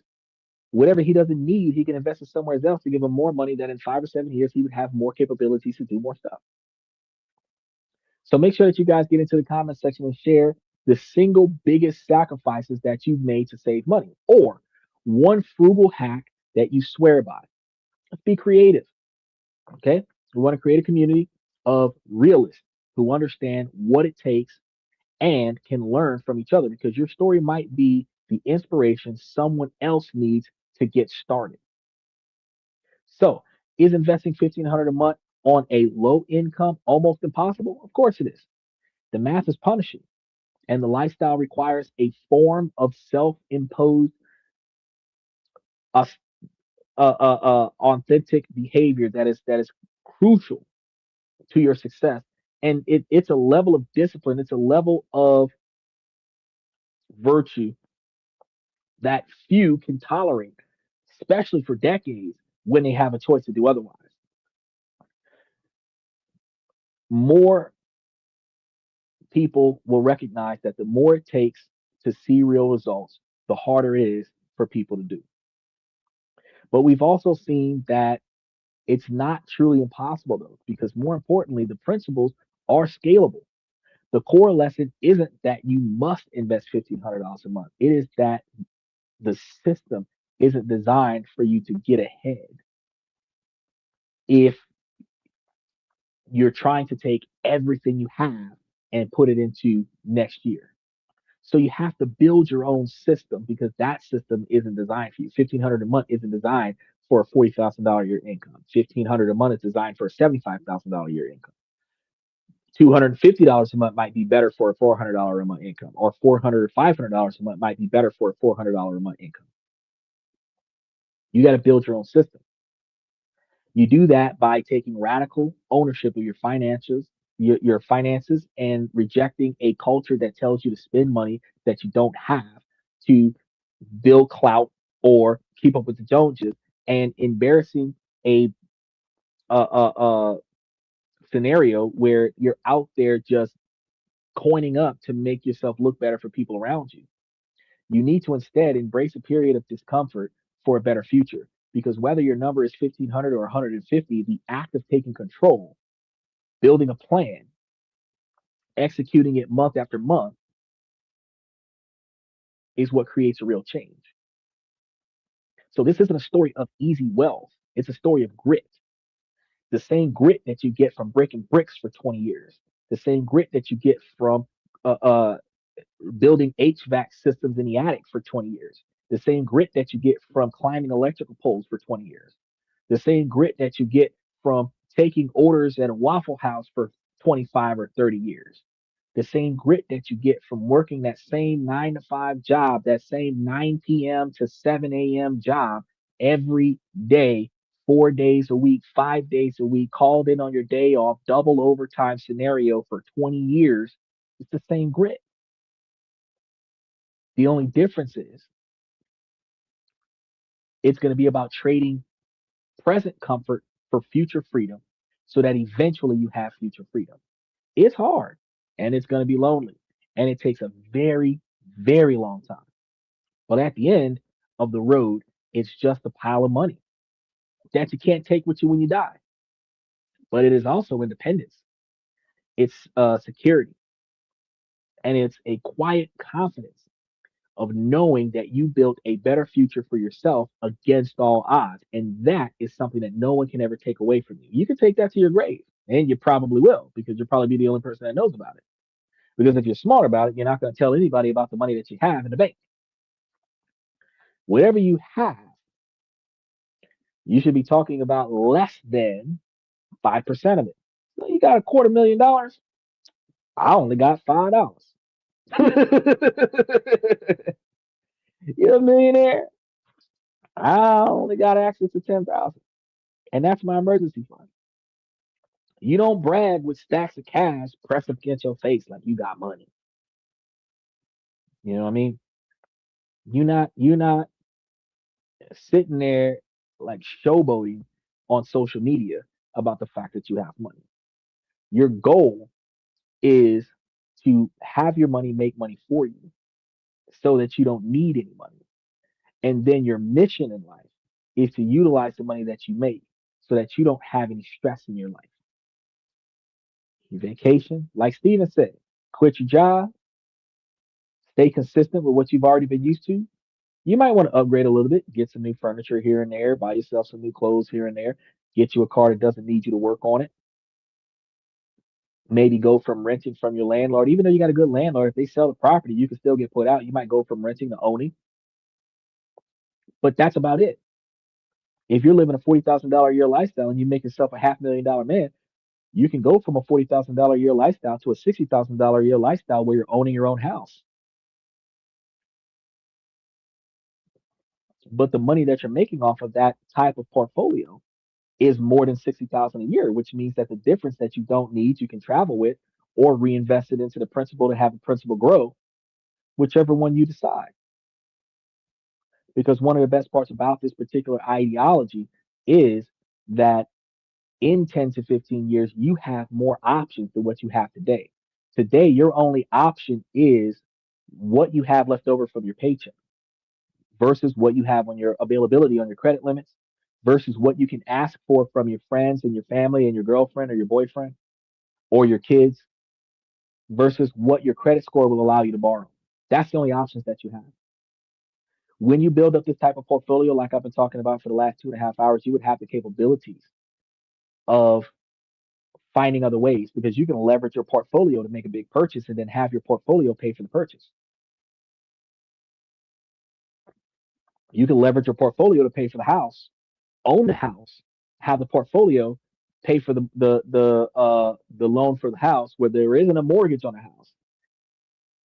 S1: whatever he doesn't need, he can invest it somewhere else to give him more money that in 5 or 7 years he would have more capabilities to do more stuff. So make sure that you guys get into the comment section and share the single biggest sacrifices that you've made to save money, or one frugal hack that you swear by. Let's be creative. Okay. We want to create a community of realists who understand what it takes and can learn from each other, because your story might be the inspiration someone else needs to get started. So, is investing 1,500 a month on a low income almost impossible? Of course it is. The math is punishing, and the lifestyle requires a form of self-imposed, uh, authentic behavior that is crucial to your success. And it's a level of discipline. It's a level of virtue that few can tolerate, especially for decades when they have a choice to do otherwise. More people will recognize that the more it takes to see real results, the harder it is for people to do. But we've also seen that it's not truly impossible, though, because more importantly, the principles are scalable. The core lesson isn't that you must invest $1,500 a month. It is that the system isn't designed for you to get ahead if you're trying to take everything you have and put it into next year. So you have to build your own system, because that system isn't designed for you. 1,500 a month isn't designed for a $40,000 a year income. 1,500 a month is designed for a $75,000 a year income. $250 a month might be better for a $400 a month income, or $400 or $500 a month might be better for a $400 a month income. You got to build your own system. You do that by taking radical ownership of your finances, and rejecting a culture that tells you to spend money that you don't have, to build clout or keep up with the Joneses, and embarrassing a a scenario where you're out there just coining up to make yourself look better for people around you. You need to instead embrace a period of discomfort for a better future. Because whether your number is 1,500 or 150, the act of taking control, building a plan, executing it month after month is what creates a real change. So this isn't a story of easy wealth. It's a story of grit. The same grit that you get from breaking bricks for 20 years, the same grit that you get from uh, uh, building HVAC systems in the attic for 20 years, the same grit that you get from climbing electrical poles for 20 years, the same grit that you get from taking orders at a Waffle House for 25 or 30 years, the same grit that you get from working that same 9 to 5 job, that same 9 p.m. to 7 a.m. job every day, 4 days a week, 5 days a week, called in on your day off, double overtime scenario for 20 years. It's the same grit. The only difference is it's going to be about trading present comfort for future freedom so that eventually you have future freedom. It's hard and it's going to be lonely and it takes a very, very long time. But at the end of the road, it's just a pile of money that you can't take with you when you die. But it is also independence, it's security, and it's a quiet confidence of knowing that you built a better future for yourself against all odds. And that is something that no one can ever take away from you. You can take that to your grave, and you probably will, because you'll probably be the only person that knows about it. Because if you're smart about it, you're not going to tell anybody about the money that you have in the bank. Whatever you have, you should be talking about less than 5% of it. So you got $250,000. I only got $5. You're a millionaire. I only got access to 10,000. And that's my emergency fund. You don't brag with stacks of cash pressed up against your face like you got money. You know what I mean? You're not sitting there like showboating on social media about the fact that you have money. Your goal is to have your money make money for you so that you don't need any money. And then your mission in life is to utilize the money that you make so that you don't have any stress in your life. You vacation, like Steven said, quit your job, stay consistent with what you've already been used to. You might want to upgrade a little bit, get some new furniture here and there, buy yourself some new clothes here and there, get you a car that doesn't need you to work on it. Maybe go from renting from your landlord, even though you got a good landlord, if they sell the property, you can still get put out. You might go from renting to owning, but that's about it. If you're living a $40,000 a year lifestyle and you make yourself a $500,000 man, you can go from a $40,000 a year lifestyle to a $60,000 a year lifestyle where you're owning your own house. But the money that you're making off of that type of portfolio is more than 60,000 a year, which means that the difference that you don't need, you can travel with or reinvest it into the principal to have the principal grow, whichever one you decide. Because one of the best parts about this particular ideology is that in 10 to 15 years, you have more options than what you have today. Today, your only option is what you have left over from your paycheck versus what you have on your availability on your credit limits versus what you can ask for from your friends and your family and your girlfriend or your boyfriend or your kids versus what your credit score will allow you to borrow. That's the only options that you have. When you build up this type of portfolio, like I've been talking about for the last 2.5 hours, you would have the capabilities of finding other ways because you can leverage your portfolio to make a big purchase and then have your portfolio pay for the purchase. You can leverage your portfolio to pay for the house, own the house, have the portfolio pay for the loan for the house where there isn't a mortgage on the house.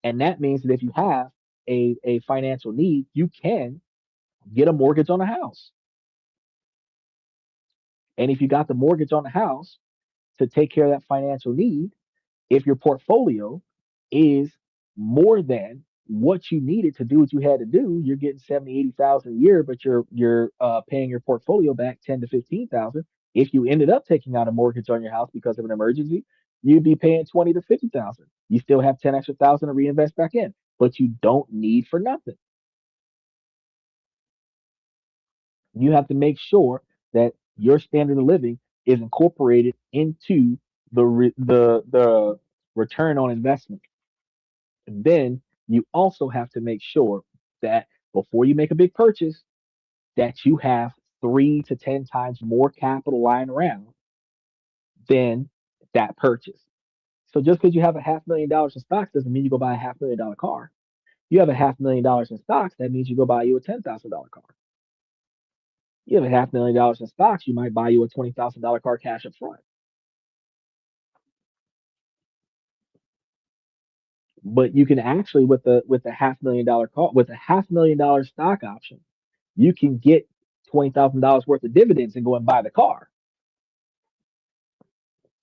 S1: And that means that if you have a financial need, you can get a mortgage on the house. And if you got the mortgage on the house to take care of that financial need, if your portfolio is more than what you needed to do what you had to do, you're getting 70, 80,000 a year, but you're paying your portfolio back 10 to 15,000. If you ended up taking out a mortgage on your house because of an emergency, you'd be paying 20 to 50,000. You still have 10 extra thousand to reinvest back in, but you don't need for nothing. You have to make sure that your standard of living is incorporated into the return on investment. And then you also have to make sure that before you make a big purchase, that you have 3 to 10 times more capital lying around than that purchase. So just because you have $500,000 in stocks doesn't mean you go buy a $500,000 car. You have $500,000 in stocks, that means you go buy you a $10,000 car. You have $500,000 in stocks, you might buy you a $20,000 car cash up front. But you can actually with the $500,000 car with a $500,000 stock option, you can get $20,000 worth of dividends and go and buy the car.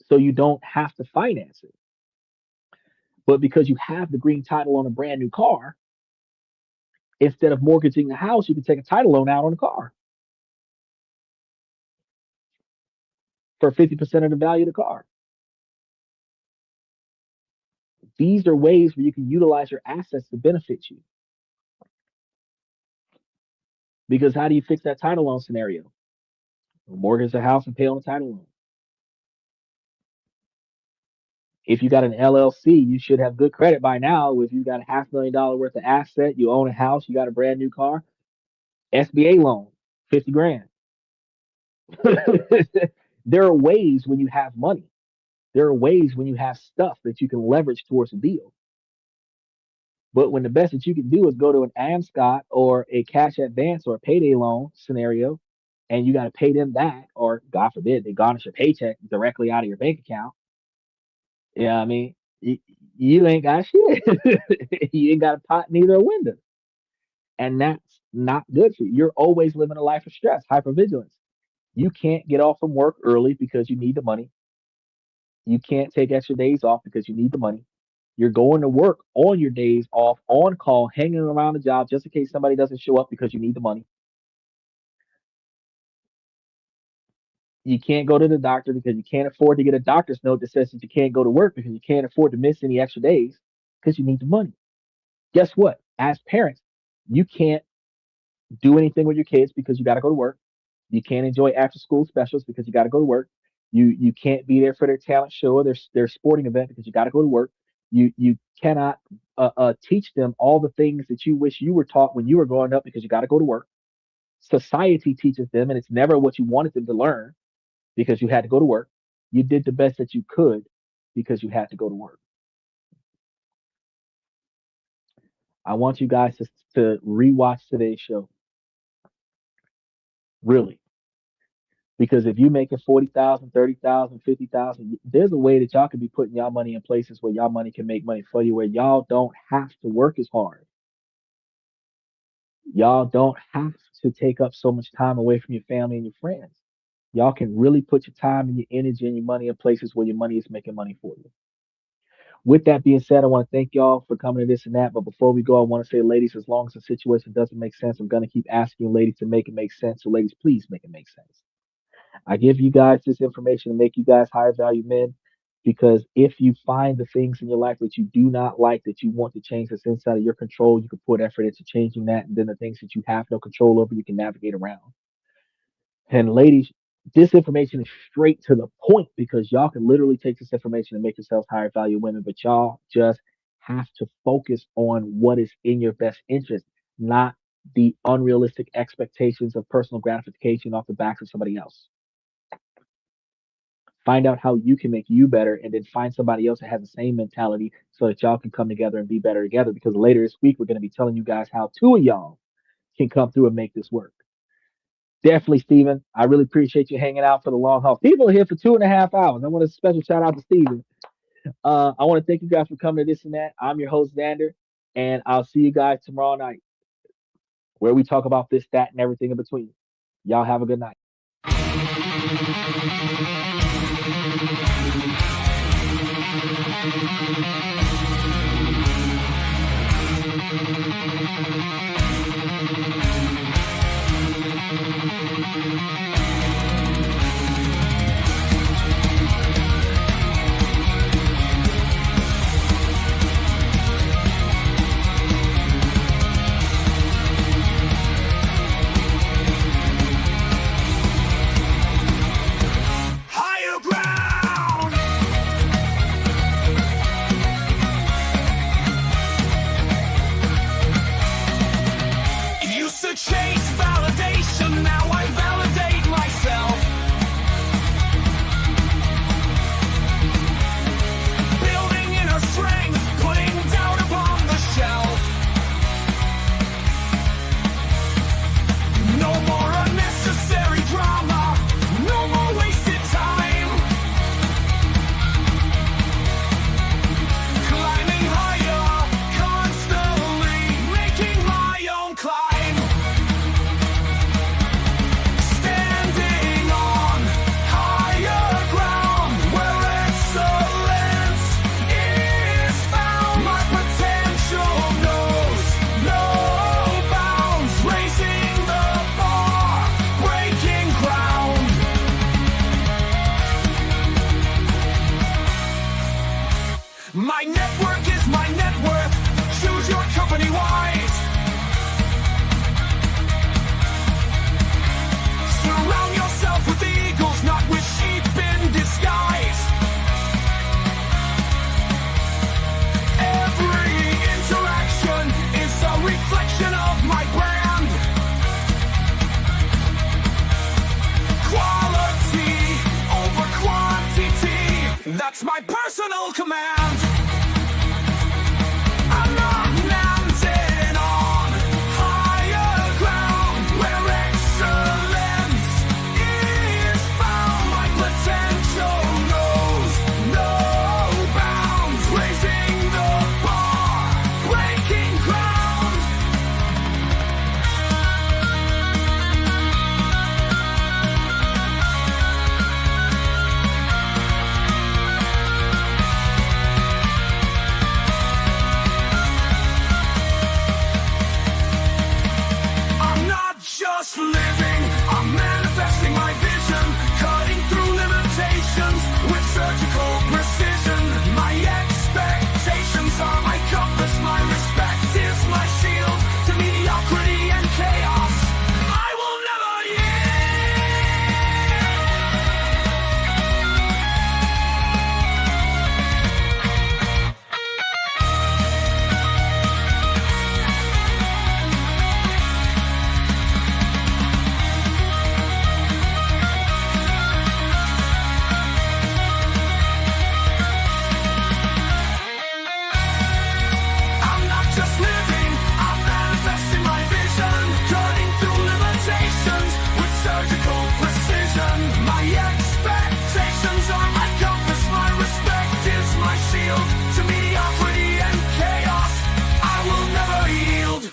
S1: So you don't have to finance it. But because you have the green title on a brand new car, instead of mortgaging the house, you can take a title loan out on the car for 50% of the value of the car. These are ways where you can utilize your assets to benefit you. Because how do you fix that title loan scenario? Mortgage the house and pay on the title loan. If you got an LLC, you should have good credit by now. If you got $500,000 worth of asset, you own a house, you got a brand new car, SBA loan, 50 grand. There are ways when you have money. There are ways when you have stuff that you can leverage towards a deal. But when the best that you can do is go to an AmScot or a cash advance or a payday loan scenario, and you got to pay them back, or God forbid, they garnish your paycheck directly out of your bank account. Yeah, I mean, you ain't got shit. You ain't got a pot, neither a window. And that's not good for you. You're always living a life of stress, hypervigilance. You can't get off from work early because you need the money. You can't take extra days off because you need the money. You're going to work on your days off, on call, hanging around the job just in case somebody doesn't show up because you need the money. You can't go to the doctor because you can't afford to get a doctor's note that says that you can't go to work because you can't afford to miss any extra days because you need the money. Guess what? As parents, you can't do anything with your kids because you got to go to work. You can't enjoy after school specials because you got to go to work. You can't be there for their talent show or their sporting event because you got to go to work. You cannot teach them all the things that you wish you were taught when you were growing up because you got to go to work. Society teaches them, and it's never what you wanted them to learn because you had to go to work. You did the best that you could because you had to go to work. I want you guys to rewatch today's show. Really. Because if you're making 40,000, 30,000, 50,000, there's a way that y'all can be putting y'all money in places where y'all money can make money for you, where y'all don't have to work as hard. Y'all don't have to take up so much time away from your family and your friends. Y'all can really put your time and your energy and your money in places where your money is making money for you. With that being said, I want to thank y'all for coming to this and that. But before we go, I want to say, ladies, as long as the situation doesn't make sense, I'm going to keep asking ladies to make it make sense. So, ladies, please make it make sense. I give you guys this information to make you guys higher value men because if you find the things in your life that you do not like, that you want to change, that's inside of your control, you can put effort into changing that. And then the things that you have no control over, you can navigate around. And ladies, this information is straight to the point because y'all can literally take this information and make yourselves higher value women, but y'all just have to focus on what is in your best interest, not the unrealistic expectations of personal gratification off the backs of somebody else. Find out how you can make you better and then find somebody else that has the same mentality so that y'all can come together and be better together. Because later this week, we're going to be telling you guys how two of y'all can come through and make this work. Definitely, Steven. I really appreciate you hanging out for the long haul. People are here for 2.5 hours. I want a special shout out to Steven. I want to thank you guys for coming to this and that. I'm your host, Xander, and I'll see you guys tomorrow night where we talk about this, that, and everything in between. Y'all have a good night.
S2: That's my personal command. I'm not landing on higher ground where excellence is found. My potential knows no bounds, raising the bar, breaking ground. Just living, I'm manifesting my vision, cutting through limitations with surgical precision. My expectations are my compass, my respect is my shield to mediocrity and chaos. I will never yield.